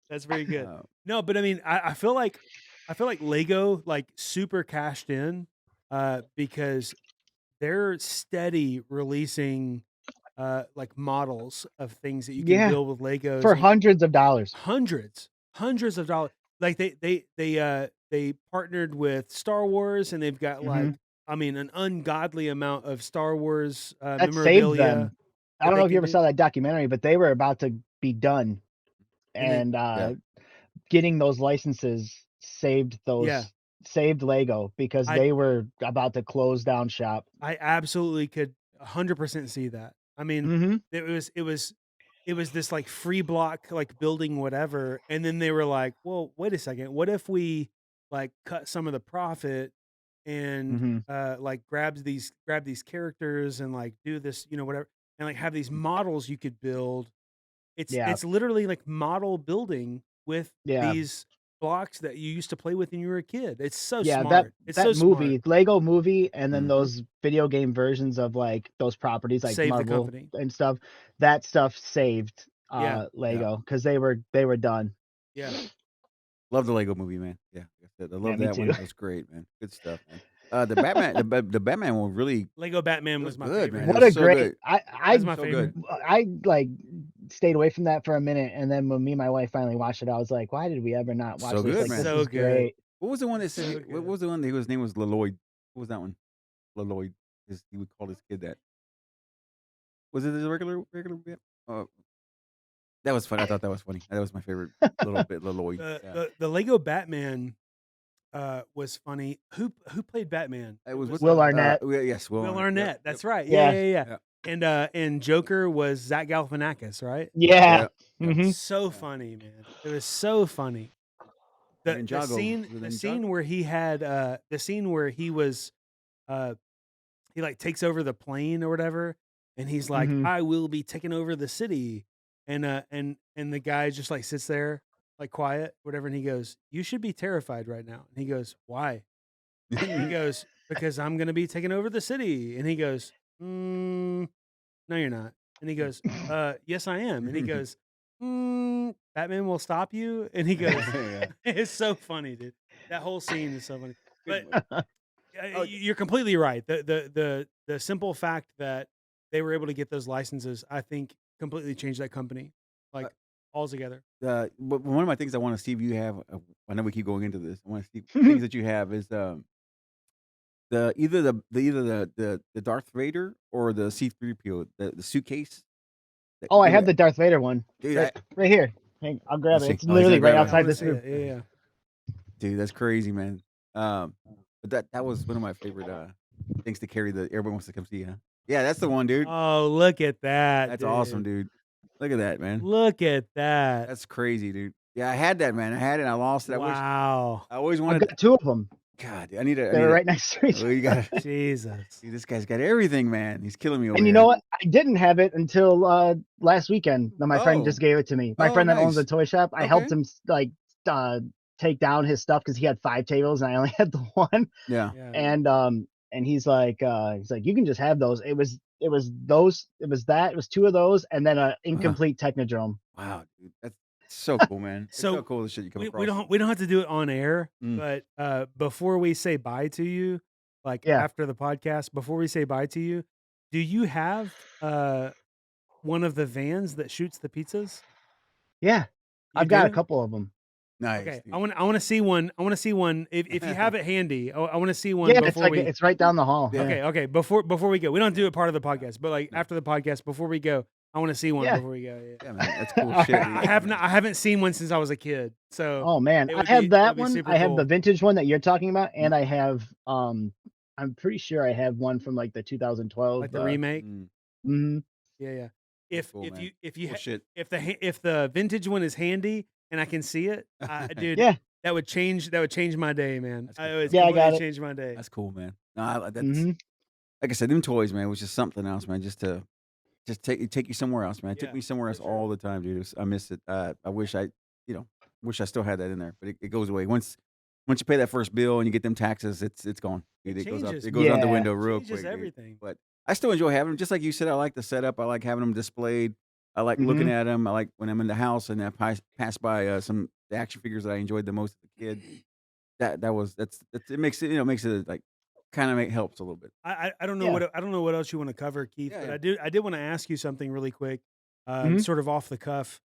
That's very good. No, but I mean, I feel like Lego like super cashed in because they're steady releasing like models of things that you can build with Legos for and hundreds of dollars. hundreds of dollars. Like they partnered with Star Wars, and they've got like I mean an ungodly amount of Star Wars That saved memorabilia. them. I don't know if you ever saw that documentary, but they were about to be done, and getting those licenses saved Lego because they were about to close down shop. I absolutely could 100% see that. I mean, it was this like free block, like building whatever, and then they were like, "Well, wait a second. What if we like cut some of the profit and like grab these characters and like do this, you know, whatever, and like have these models you could build." It's literally like model building with these blocks that you used to play with when you were a kid. It's so smart. It's that so movie, smart. Lego movie, and then those video game versions of like those properties like Save the Marvel company. and stuff. That stuff saved Lego because they were done. Yeah. Love the Lego movie, man. Yeah, I love me that too. one. That was great, man. Good stuff, man. The Batman, the Batman one really Lego Batman was my favorite. man. What It a was so great! good. That's my favorite. I like stayed away from that for a minute, and then when me and my wife finally watched it, I was like, "Why did we ever not watch So this? good, Like, man. this So is good. great." What was the one that So said? What good. was the one? His name was Leloid. What was that one? Leloid. He would call his kid that. Was it the regular? That was funny. I thought that was funny. That was my favorite little bit. Leloid. The Lego Batman was funny. Who played Batman? It was Will Arnett. Yes, Will Arnett. Yep, That's yep. right. Yeah. Yeah. And Joker was Zach Galifianakis, right? Yeah. So funny, man. It was so funny. The scene where he had the scene where he was he like takes over the plane or whatever, and he's like, "I will be taking over the city," and the guy just like sits there like quiet, whatever, and he goes, "You should be terrified right now." And he goes, "Why?" He goes, "Because I'm gonna be taking over the city." And he goes, "No, you're not." And he goes, "Yes, I am." And he goes, "Batman will stop you." And he goes, "It's so funny, dude. That whole scene is so funny." But you're completely right. The simple fact that they were able to get those licenses, I think, completely changed that company, like altogether. But one of my things I want to see if you have. I know we keep going into this. I want to see things that you have is either the Darth Vader or the C-3PO, the suitcase. Oh, I have the Darth Vader one. Dude, right here. Hang, I'll grab Let's it. It's see. Oh, literally he's right gonna grab it. outside this room. Yeah. Dude, that's crazy, man. But that was one of my favorite things to carry the. Everyone wants to come see. Huh? Yeah, that's the one, dude. Oh, look at that. That's dude. awesome, dude. Look at that, man. Look at that. That's crazy, dude. Yeah, I had that, man. I had it. I lost it. Wow. I always I've wanted. got 2 of them. God, I need to. They were right next to each Oh, other. you got. Jesus. See, this guy's got everything, man. He's killing me over And you here. know what? I didn't have it until last weekend. My friend Oh. just gave it to me. My Oh, friend that owns a nice. toy shop. I Okay. helped him like take down his stuff because he had 5 tables and I only had the one. Yeah. And he's like you can just have those. It was those. It was 2 of those and then an incomplete Technodrome. Wow, dude, that's so cool, man. It's So so cool the shit you come across. we don't have to do it on air, Mm. but before we say bye to you, like Yeah. after the podcast, before we say bye to you, do you have one of the vans that shoots the pizzas? Yeah, You I've got a do? couple of them. Nice. Okay, dude. I want to see one. I want to see one. If you have it handy, I want to see one Yeah, before we. it's right down the hall. Yeah. Okay. Before we go, we don't do it part of the podcast, but like after the podcast, before we go, I want to see one Yeah. before we go. Yeah. Yeah, man, that's cool shit. dude. I haven't seen one since I was a kid. So Oh man, it I would have be- it that would be one. super I have the cool. vintage one that you're talking about, and I have I'm pretty sure I have one from like the 2012. like the remake. Mhm. Yeah. cool, man. If you Cool shit. if the vintage one is handy and I can see it, dude, Yeah. that would change my day, man. That's cool. It would Yeah, I got completely it. change my day. That's cool, man. No, that's Mhm. like I said, them toys, man, was just something else, man. Just take you somewhere else, man. It Yeah, took me somewhere else for sure. all the time, dude. I miss it. I wish I still had that in there, but it goes away once you pay that first bill and you get them taxes. It's gone. It It goes up. changes, It goes out the Yeah. window real Changes quick. dude. everything. But I still enjoy having them. Just like you said, I like the setup. I like having them displayed. I like looking Mhm. at them. I like when I'm in the house and I pass by some the action figures that I enjoyed the most as a kid. That's it makes it like kind of helps a little bit. I don't know Yeah. I don't know what else you want to cover, Keith, Yeah, but yeah. I did want to ask you something really quick, Mhm. sort of off the cuff.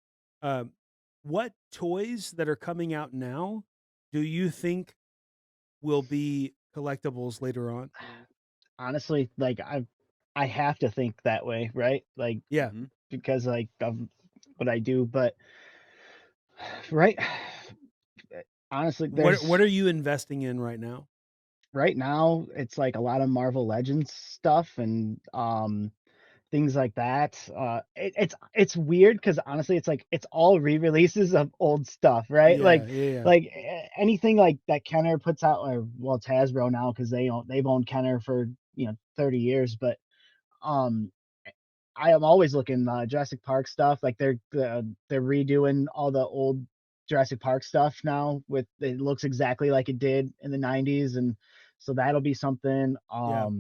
What toys that are coming out now do you think will be collectibles later on? Honestly, like I have to think that way, right? Like Yeah. Mhm. because like of what I do, but right honestly What are you investing in right now? right now it's like a lot of Marvel Legends stuff and things like that. It's weird because honestly it's like it's all re-releases of old stuff, right? Yeah. Like anything like that Kenner puts out, or well, it's Hasbro now because they've owned Kenner for 30 years, but um I am always looking Jurassic Park stuff. Like they're redoing all the old Jurassic Park stuff now. With it looks exactly like it did in the 90s, and so that'll be something. Yeah.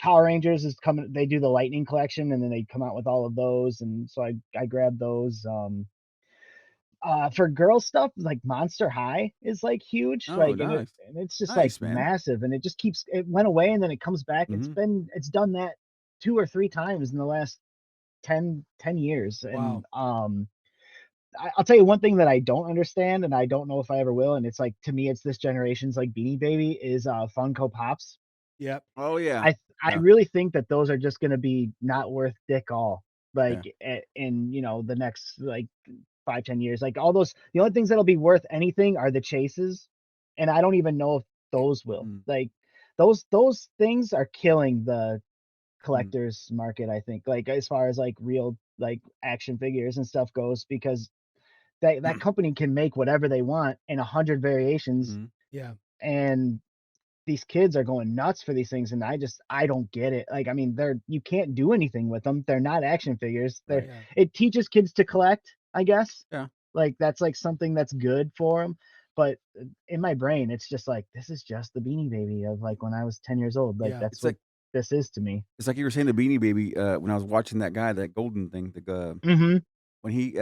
Power Rangers is coming. They do the Lightning collection, and then they come out with all of those, and so I grabbed those. For girl stuff, like Monster High is like huge, Oh, like nice. and it's just Nice, like man. massive, and it just keeps. It went away, and then it comes back. Mhm. It's done that 2 or 3 times in the last 10 years, and I'll tell you one thing that I don't understand, and I don't know if I ever will, and it's like to me, it's this generation's like Beanie Baby is Funko Pops. Yep. Oh yeah. I Yeah. really think that those are just going to be not worth dick all, like Yeah. in the next like 5-10 years. Like all those, the only things that'll be worth anything are the chases, and I don't even know if those will. Mm. Like those things are killing the collectors market, I think, like as far as like real like action figures and stuff goes, because that company can make whatever they want in 100 variations, Mhm. Yeah. and these kids are going nuts for these things, and I don't get it. Like I mean, you can't do anything with them. They're not action figures. Right. Yeah. It teaches kids to collect, I guess. Yeah. Like that's like something that's good for them. But in my brain, it's just like this is just the Beanie Baby of like when I was 10 years old. Like Yeah. that's It's what like this is to me. it's like you were saying the Beanie Baby when I was watching that guy, that golden thing, Mm-hmm. when he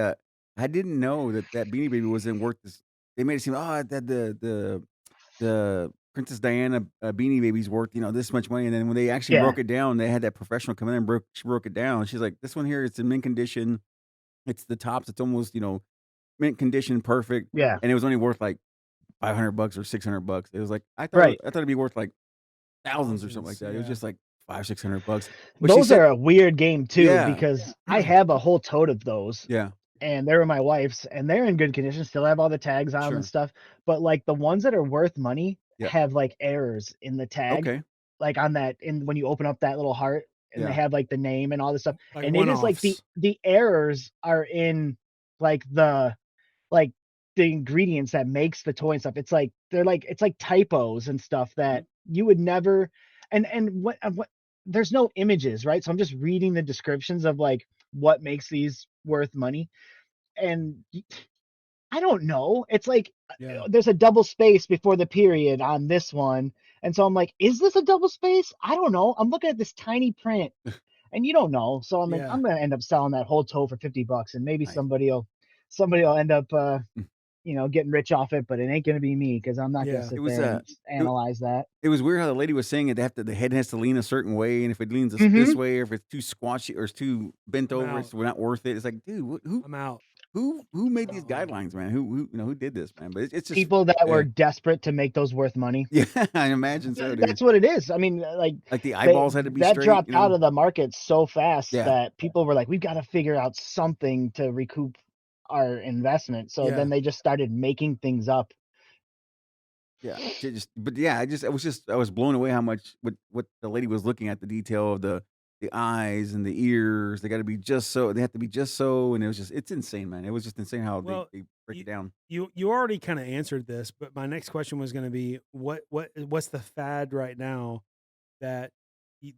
I didn't know that Beanie Baby wasn't worth this. They made it seem that the Princess Diana Beanie Baby's worth this much money, and then when they actually Yeah. broke it down, they had that professional come in and she broke it down. She's like, this one here, it's in mint condition. It's the tops. It's almost mint condition, perfect, Yeah. and it was only worth like $500 or $600. It was like I thought Right. it'd be worth like thousands or something like that. It was Yeah. just like $500-600. But she Those said, are a weird game too, Yeah. because I have a whole tote of those. yeah, And they were my wife's, and they're in good condition, still have all the tags on them Sure. and stuff. But like the ones that are worth money Yeah. have like errors in the tag. okay, like on that when you open up that little heart and they Yeah. have like the name and all this stuff. Like And it is like one-offs. the errors are in like like the ingredients that makes the toy and stuff. It's like it's like typos and stuff that you would never and what there's no images, right? So I'm just reading the descriptions of like what makes these worth money. And I don't know. It's like Yeah. there's a double space before the period on this one. And so I'm like, is this a double space? I don't know. I'm looking at this tiny print and you don't know. So I'm like, Yeah. I'm gonna end up selling that whole toe for $50 and maybe Nice. somebody'll end up getting rich off it, but it ain't gonna be me because I'm not gonna Yeah. sit It was there and it, analyze that. it was weird how the lady was saying it. The head has to lean a certain way, and if it leans this Hmm. way, or if it's too squashy or it's too bent I'm over, out. it's not worth it. It's like, dude, I'm out. who made these guidelines, man? Who did this, man? But it's just People that were yeah, desperate to make those worth money. yeah. I imagine so, dude. That's what it is. I mean, Like the they eyeballs had to be that straight, dropped out of the market so fast Yeah. that people were like, we've got to figure out something to recoup our investment. So Yeah. then they just started making things up. Yeah, but yeah, I was blown away how much what the lady was looking at, the detail of the eyes and the ears. They have to be just so, and it's insane, man. It was just insane how Well, they break you it down. you already kind of answered this, but my next question was going to be what's the fad right now that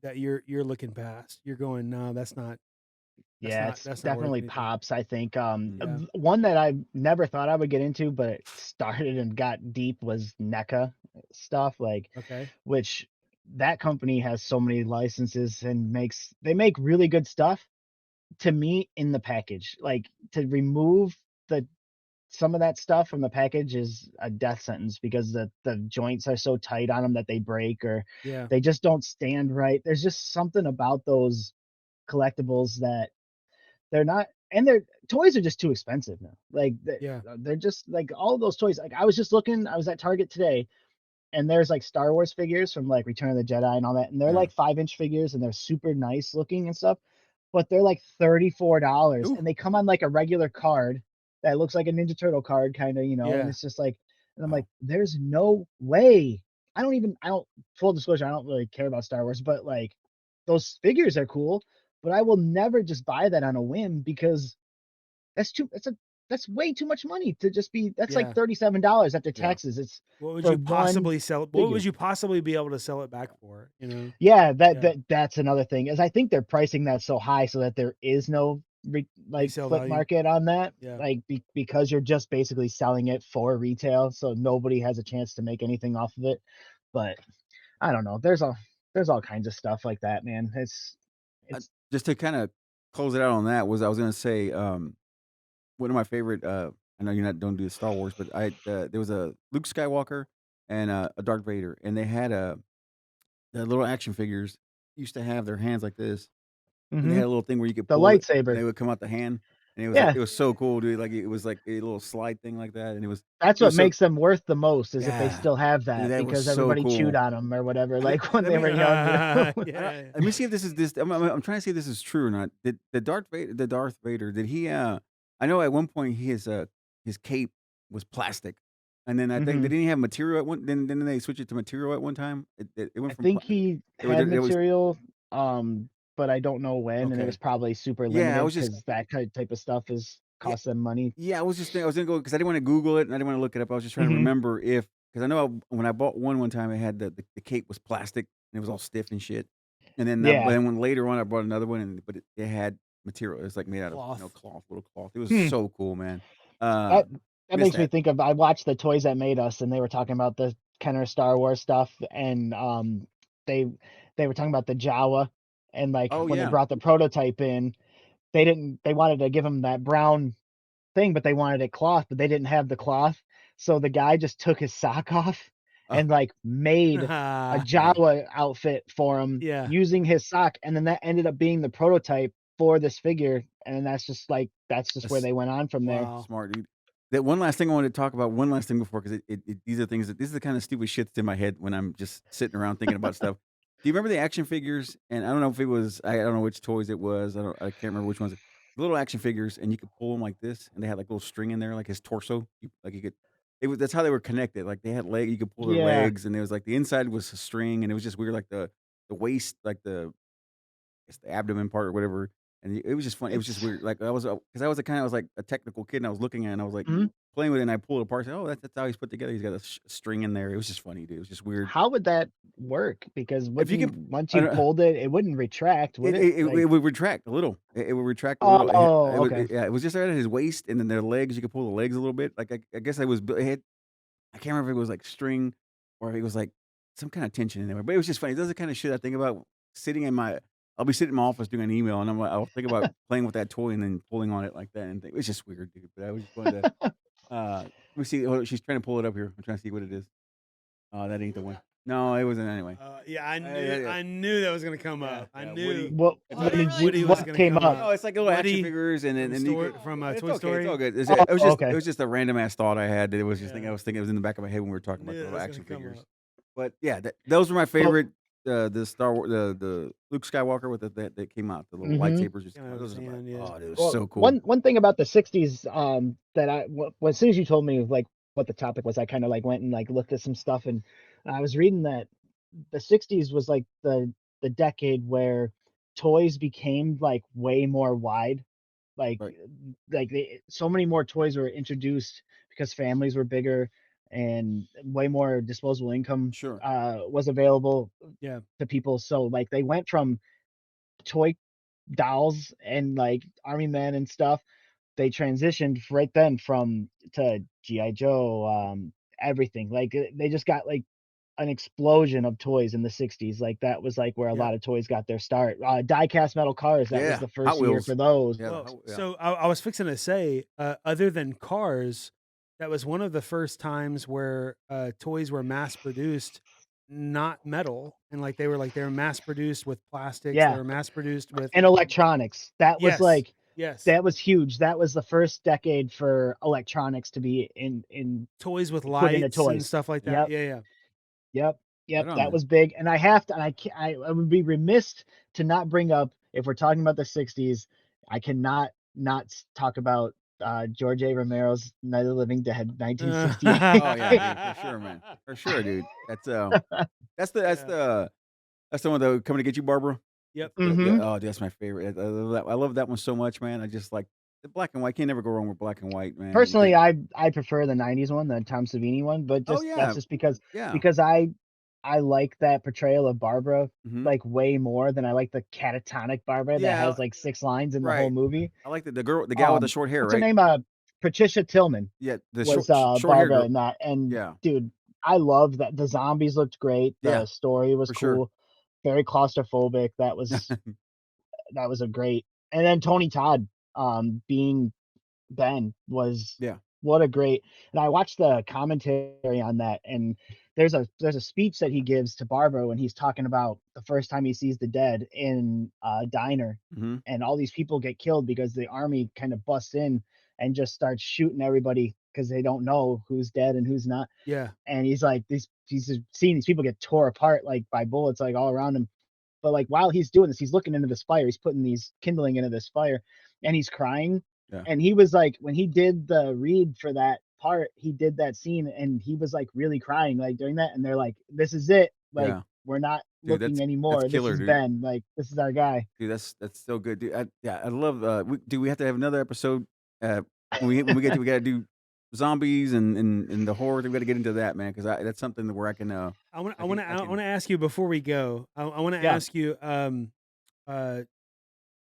that you're looking past? You're going, no, Yeah, it's that's not worth definitely anything. pops. I think Yeah. one that I never thought I would get into, but it started and got deep was NECA stuff, like Okay. which that company has so many licenses and they make really good stuff to me in the package. Like to remove the some of that stuff from the package is a death sentence because the joints are so tight on them that they break or Yeah. they just don't stand right. There's just something about those collectibles that they're not, and their toys are just too expensive now. Like Yeah. they're just like all of those toys. Like I was just looking, I was at Target today, and there's like Star Wars figures from like Return of the Jedi and all that, and they're Yeah. like 5-inch figures and they're super nice looking and stuff, but they're like $34, Ooh. and they come on like a regular card that looks like a Ninja Turtle card, kind of, and Yeah. it's just like, and I'm Wow. like, there's no way. I don't, full disclosure, I don't really care about Star Wars, but like those figures are cool, but I will never just buy that on a whim because that's too, that's way too much money to just be, that's like Yeah. $37 after Yeah. taxes. It's What would for you one possibly sell? What figure. would you possibly be able to sell it back for? You know? Yeah, Yeah. that's another thing is I think they're pricing that so high so that there is no like Resale flip value. market on that. Yeah. Like because you're just basically selling it for retail, so nobody has a chance to make anything off of it. But I don't know. There's all kinds of stuff like that, man. Uh, It's just to kind of close it out on that was I was gonna say one of my favorite. I know you're not don't do the Star Wars, but there was a Luke Skywalker and a Darth Vader, and they had the little action figures used to have their hands like this. And they had a little thing where you could the pull it, and lightsaber. they would come out the hand, and Yeah, it was so cool, dude. Like it was like a little slide thing like that, and that's it what was so makes them worth the most is if they yeah, still have dude, that that was because so everybody chewed cool. on them or whatever, Let, like when let they me were young. Yeah. let me see if this. I'm trying to see if this is true or not. Did the Darth Vader? Did he? I know at one point his cape was plastic, and then I think Hmm. didn't he have material at one? Then they switched it to material at one time. It I went from think he had it was material, but I don't know when, and it was okay. probably super Yeah, I limited was just because that type of stuff is yeah, costs them money. Yeah, I was just thinking, I was gonna go because I didn't want to Google it and I didn't want to look it up. I was just trying to Hmm. remember if because I know when I bought one time, it had the cape was plastic and it was all stiff and shit. And then but Yeah. then when later on I bought another one, but it had material. It was like made out of Cloth. cloth, little cloth. It was Hmm. so cool, man. That Um, that Missed makes me that. think of I watched the Toys That Made Us, and they were talking about the Kenner Star Wars stuff, and they they were talking about the Jawa, and like Oh when they yeah, brought the prototype in, they wanted to give him that brown thing, but they wanted it cloth, but they didn't have the cloth. So the guy just took his sock off oh, and like made a yeah. Jawa outfit for him Yeah. using his sock. And then that ended up being the prototype for this figure. And that's just where That's they went on from there. Wow. smart, dude. That one last thing I wanted to talk about. One last thing before, because these are things that this is the kind of stupid shit that's in my head when I'm just sitting around thinking about stuff. Do you remember the action figures? And I don't know if it was I don't know which toys it was. I can't remember which ones. The little action figures, and you could pull them like this, and they had like little string in there, like his torso. You could. that's how they were connected. Like they had leg, you could pull their Yeah. legs, and it was like the inside was a string, and it was just weird, like the waist, like it's the abdomen part or whatever. And it was just fun. It was just It's weird. Like because I was a kind of was like a technical kid, and I was looking at it, and I was like Mhm. playing with it, and I pulled it apart. And said, oh, that's how he's put together. He's got a string in there. It was just funny, dude. It was just weird. How would that work? Because If you wouldn't can, once I you don't, pulled it, it wouldn't retract, would it, it? it, it, Like, it would retract a little. It would retract a little. oh, okay. Yeah, it was just right at his waist, and then their legs. You could pull the legs a little bit. Like I guess it had, I can't remember if it was like string or if it was like some kind of tension in there. But it was just funny. Those are the kind of shit I think about sitting in my. I'll be sitting in my office doing an email, and I'll think about playing with that toy and then pulling on it like that, and it was just weird, dude. But I was just wanted to. Let me see. Hold on, she's trying to pull it up here. I'm trying to see what it is. Oh, that ain't the one. No, it wasn't anyway. Yeah, I knew yeah. I knew that was gonna come Yeah, up. I yeah, knew Woody. What It's what like- did Woody you, was what gonna came come up? No, it's like little action Woody figures, and from you Story- could, from, it's Toy okay, Story? It's all good. It Oh, was just okay. it was just a random ass thought I had that it was just Yeah. I was thinking it was in the back of my head when we were talking I about knew the that little was action gonna come figures. up. But yeah, those were my Well, favorite. The Star Wars, the Luke Skywalker with that came out, the little mhm. lightsabers. Just Yeah, came out. I Those are my, understand, yeah. oh, it was Well, so cool. one thing about the '60s, that as soon as you told me like what the topic was, I kind of like went and like looked at some stuff, and I was reading that the '60s was like the decade where toys became like way more wide. Like Right. so many more toys were introduced because families were bigger and way more disposable income Sure. was available Yeah. to people. So like they went from toy dolls and like army men and stuff. They transitioned right then from to GI Joe, everything. Like they just got like an explosion of toys in the '60s. Like that was like where a Yeah. lot of toys got their start. Die-cast metal cars, that was Yeah. the Hot first year Wheels. for those. Yeah. Well, Yeah. so I was fixing to say, other than cars, that was one of the first times where toys were mass produced, not metal, and like they were mass produced with plastics. They Yeah, were mass produced with and electronics. That was yes, like yes, that was huge. That was the first decade for electronics to be in toys with put into lights and toys. stuff like that. Yep, Yeah, yeah. yep, Right yep. on, That man. was big. And I have to, and I would be remiss to not bring up if we're talking about the '60s. I cannot not talk about George A. Romero's Night of the Living Dead, 1968. Oh yeah, dude, for sure, man. For sure, dude. That's the Yeah. that's the one that coming to get you, Barbara. Yep. Yeah. hmm Oh, dude, that's my favorite. I love that one so much, man. I just like the black and white. Can't never go wrong with black and white, man. Personally, I prefer the '90s one, the Tom Savini one, but Oh that's yeah, just because yeah. I like that portrayal of Barbara Hmm. like way more than I like the catatonic Barbara that Yeah, has like 6 lines in the whole right. movie. I like the gal with the short hair, What's her right? name? Patricia Tillman Yeah, the was short hair Barbara girl. in that. And Yeah, dude, I love that. The zombies looked great. yeah, The story was for sure. cool. Very claustrophobic. That was a great. And then Tony Todd being Ben was Yeah. what a great. And I watched the commentary on that, and there's a speech that he gives to Barbara when he's talking about the first time he sees the dead in a diner, Hmm. and all these people get killed because the army kind of busts in and just starts shooting everybody because they don't know who's dead and who's not. Yeah. And he's like he's just seeing these people get tore apart like by bullets like all around him. But like while he's doing this, he's looking into this fire. He's putting these kindling into this fire, and he's crying. Yeah. And he was like, when he did the read for that part, he did that scene, and he was like really crying like during that. And they're like, "This is it. Like Yeah. we're not Dude, looking that's anymore. This killer, is dude. Ben. Like this is our guy." Dude, that's so good, dude. I love. Do we have to have another episode? When we get to, we got to do zombies and the horror. We got to get into that, man, because that's something that where I can. I want I can- to ask you before we go. I want to Yeah. ask you uh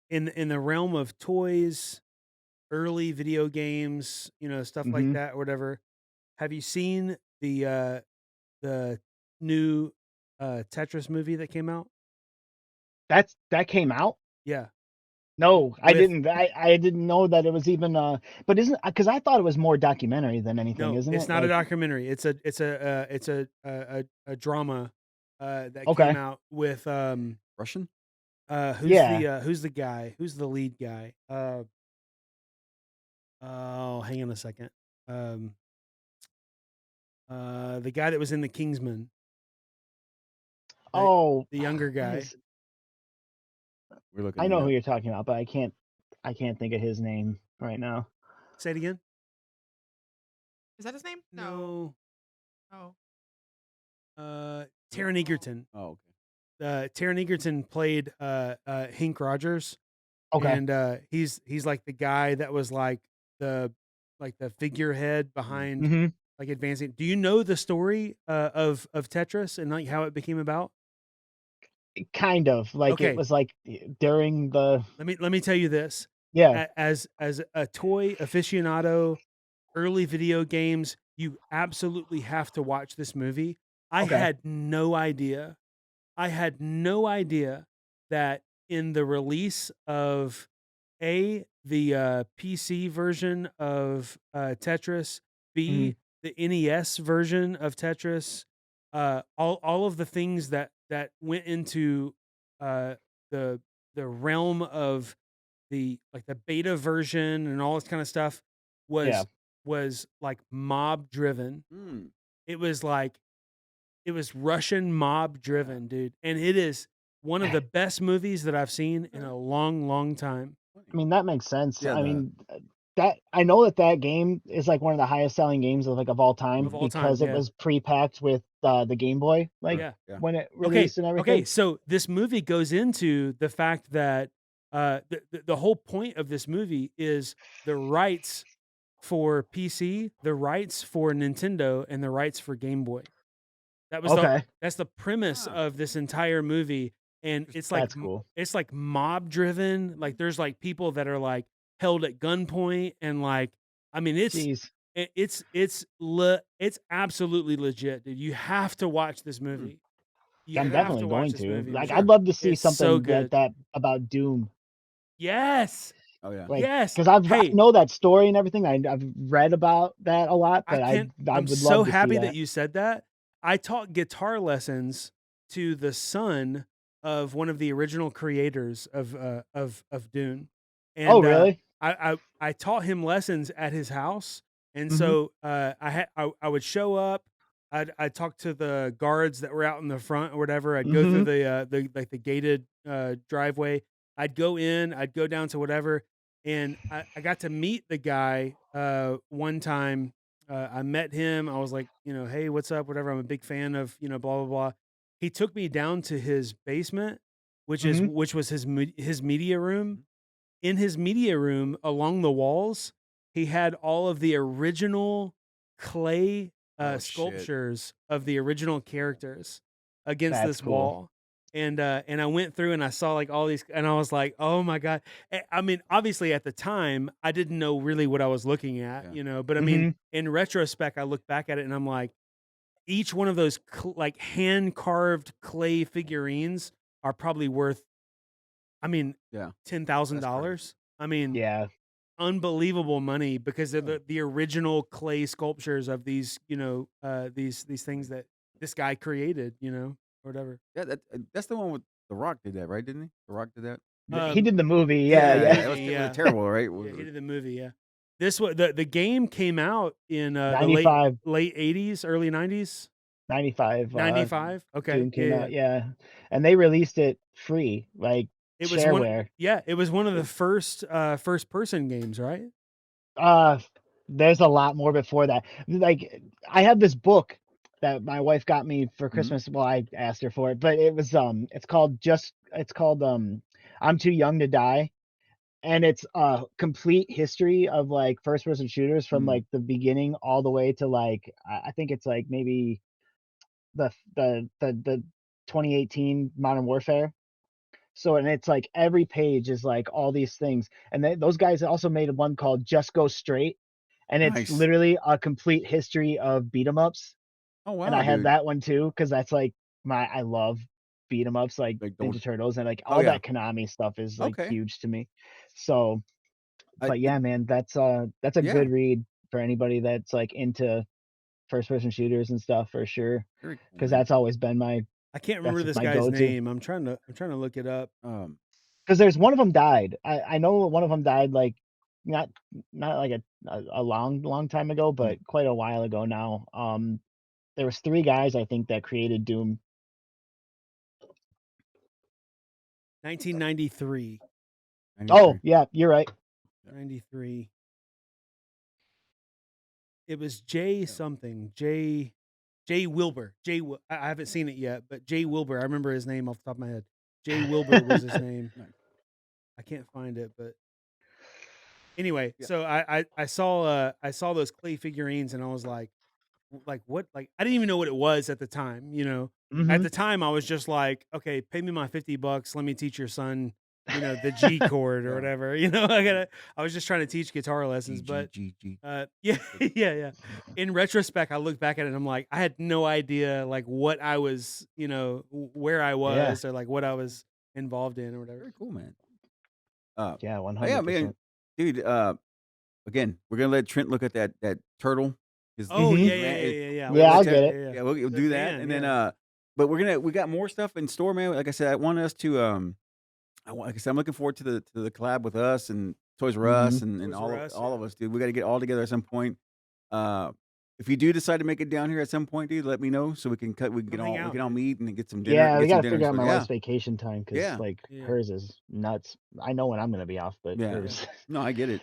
in the realm of toys, early video games, stuff like hmm that or whatever. Have you seen the new Tetris movie that came out? That came out. Yeah. No, I With didn't. I didn't know that it was even. But isn't because I thought it was more documentary than anything, No, isn't it's it? not a Like documentary. It's a drama that came okay, out with Russian. yeah. who's the guy? Who's the lead guy? Oh, hang on a second. The guy that was in the Kingsman, the, Oh, the younger what guy. is? We're looking I it know who up. you're talking about, but I can't think of his name right now. Say it again. Is that his name? No. Oh. Taron Egerton. Oh, okay. Taron Egerton played Hank Rogers, Okay. and he's like the guy that was like the figurehead behind hmm like advancing. Do you know the story of Tetris and like how it became about? Kind of like Okay. it was like during the Let me tell you this. yeah. As a toy aficionado, early video games, you absolutely have to watch this movie. I Okay. had no idea that in the release of the PC version of Tetris, B, the NES version of Tetris, all of the things that went into uh, the realm of the beta version and all this kind of stuff Yeah. was like mob driven. Mm. It was Russian mob driven, dude. And it is one of the best movies that I've seen in a long, long time. I mean, that makes sense. Yeah, I mean, that I know that game is like one of the highest selling games of all time Of all time, because it yeah. was pre-packed with the Game Boy, like Yeah. when it Okay, released and everything. okay. So this movie goes into the fact that the whole point of this movie is the rights for PC, the rights for Nintendo, and the rights for Game Boy. That was Okay, that's the premise Ah. of this entire movie, and it's like that's cool. it's like mob driven. Like there's like people that are like held at gunpoint, and like I mean Jeez, it's absolutely legit, dude. You have to watch this movie. You I'm have definitely to watch going this to. movie. Like, Man. I'd love to see It's so something like good. that about Doom. Yes, Oh yeah. Like, yes. because I Hey, know that story and everything. I've read about that a lot, but I I'm would so love to happy see that you said that. I taught guitar lessons to the son of one of the original creators of Dune, and Oh, really? I taught him lessons at his house, and Mhm. so I would show up. I'd talk to the guards that were out in the front or whatever. I'd go through the gated driveway. I'd go in. I'd go down to whatever, and I got to meet the guy one time. I met him. I was like, hey, what's up? Whatever. I'm a big fan of, blah blah blah. He took me down to his basement, which was his media room. In his media room, along the walls, he had all of the original clay Shit. sculptures of the original characters against That's this cool. wall. And I went through and I saw like all these, and I was like, oh my God. I mean, obviously at the time I didn't know really what I was looking at, Yeah. but I mean, in retrospect, I look back at it and I'm like, each one of those like hand carved clay figurines are probably worth, I mean, Yeah. $10,000. I mean, Yeah. unbelievable money because they're the original clay sculptures of these, these things that this guy created, or whatever. Yeah, that's the one with The Rock did that, right? Didn't he? The Rock did that. He did the movie. Yeah, Yeah, yeah. that was Yeah. terrible, right? Yeah, he did the movie. Yeah, this was the game came out in the 95. late 80s, early 90s. 95. 95. Okay, Doom came out. Yeah, and they released it free, like It was one. shareware. Yeah, it was one of the first person games, right? There's a lot more before that. Like, I have this book that my wife got me for Christmas. Well, I asked her for it, but it's called I'm Too Young to Die, and it's a complete history of like first person shooters from like the beginning all the way to like I think it's like maybe the 2018 Modern Warfare. So, and it's like every page is like all these things, and those guys also made one called Just Go Straight, and it's Nice. literally a complete history of beat 'em ups. Oh wow, And I have dude. that one too because that's like I love beat 'em ups like Like those- Ninja Turtles and like Oh, all yeah. that Konami stuff is like Okay. huge to me. So, I- but yeah, man, that's a Yeah. good read for anybody that's like into first person shooters and stuff for sure. Very cool, Because man. that's always been my I can't remember That's this my guy's go-to. name. I'm trying to look it up. because there's one of them died. I know one of them died like not like a long time ago, but quite a while ago now. There was 3 guys I think that created Doom. 1993. Oh yeah, you're right. 93. It was Jay something. Jay Wilbur. I haven't seen it yet, but Jay Wilbur. I remember his name off the top of my head. Jay Wilbur was his name. I can't find it, but anyway. Yeah. So I saw those clay figurines, and I was like what? Like I didn't even know what it was at the time. You know, at the time I was just like, okay, pay me my $50. Let me teach your son, the G chord or whatever. I was just trying to teach guitar lessons, but yeah. In retrospect, I look back at it and I'm like, I had no idea like what I was, where I was or like what I was involved in or whatever. Very cool, man. Yeah, 100%. Yeah, man, dude. Again, we're gonna let Trent look at that turtle. Oh yeah. Yeah, I'll get it. Yeah, we'll do that, and then but we got more stuff in store, man. Like I said, I want us to like I said, I'm looking forward to the collab with us and Toys R Us and Toys all R Us, of us, dude. We got to get all together at some point. If you do decide to make it down here at some point, dude, let me know so we can all meet and get some dinner. Yeah, we got gotta figure out my wife's vacation time because Yeah. hers is nuts. I know when I'm gonna be off, but hers. No, I get it.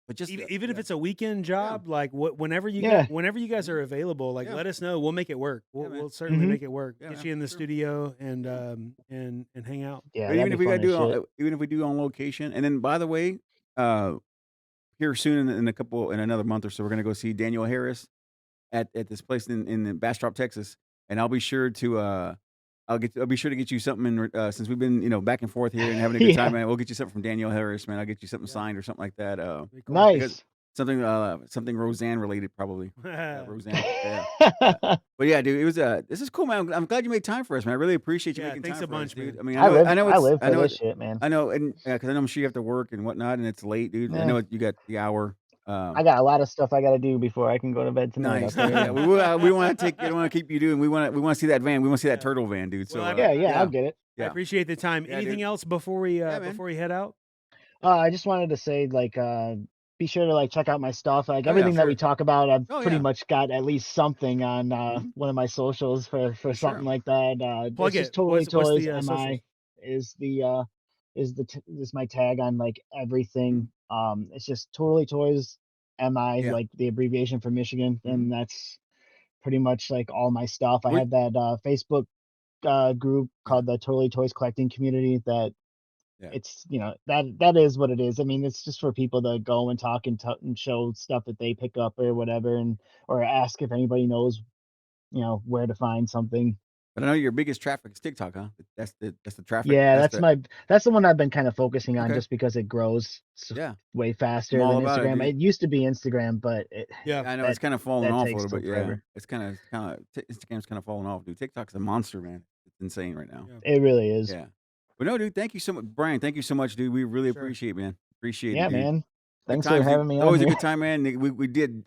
But just even if it's a weekend job, like whenever you guys are available, like let us know. We'll make it work. We'll certainly make it work. Yeah, Get man, you in the sure. studio and hang out. Yeah, But even if that'd be we do on location, and then by the way, here soon in another month or so, we're gonna go see Daniel Harris at this place in Bastrop, Texas, and I'll be sure to I'll be sure to get you something since we've been back and forth here and having a good time, man. We'll get you something from Daniel Harris, man. I'll get you something signed or something like that. Very cool. nice. Something Roseanne related probably. Roseanne. But yeah, dude, it was this is cool, man. I'm glad you made time for us, man. I really appreciate you making thanks time a for us, bunch, dude. man. I mean, I live for this it's shit, man. I know, and because I know I'm sure you have to work and whatnot, and it's late, dude. I Yeah. know you got the hour. I got a lot of stuff I gotta do before I can go to bed tonight. Nice. I'll tell you Yeah, that. we want to keep you doing. We want to see that van. We want to see that turtle van, dude. So Well, yeah, I'll get it. I Yeah. appreciate the time. Yeah, Anything dude. else before we man. before we head out? I just wanted to say, like, be sure to like check out my stuff. Like everything that we talk about, I've Oh, pretty yeah. much got at least something on one of my socials for sure. something like that. Plug It's just it. Totally What's Toys the, MI socials? is my tag on like everything. It's just Totally Toys MI, Yeah. like the abbreviation for Michigan, and that's pretty much like all my stuff. I We- have that Facebook group called the Totally Toys Collecting Community that it's that is what it is. I mean, it's just for people to go and talk and show stuff that they pick up or whatever, or ask if anybody knows where to find something. But I know your biggest traffic is TikTok, huh? That's the traffic. Yeah, that's the one I've been kind of focusing on Okay. just because it grows way faster I'm all than about it, Instagram. dude. It used to be Instagram, but I know it's kind of falling that off a takes little bit. till Yeah, forever. it's kind of Instagram's kind of falling off, dude. TikTok's a monster, man. It's insane right now. It really is. Yeah. But no, dude, thank you so much, Brian. Thank you so much, dude. We really Sure. appreciate, man. Appreciate it, Yeah, dude. man. Good Thanks times, for dude. having me It's on always a here. good time, man. We did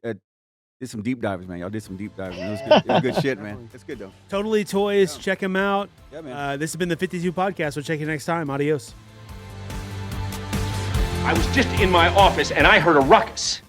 some deep dives, man. Y'all did some deep dives, man. It was good. It was good shit, man. It's good though. Totally Toys. Check them out. Yeah, man. This has been the 52 podcast. We'll check you next time. Adios. I was just in my office and I heard a ruckus.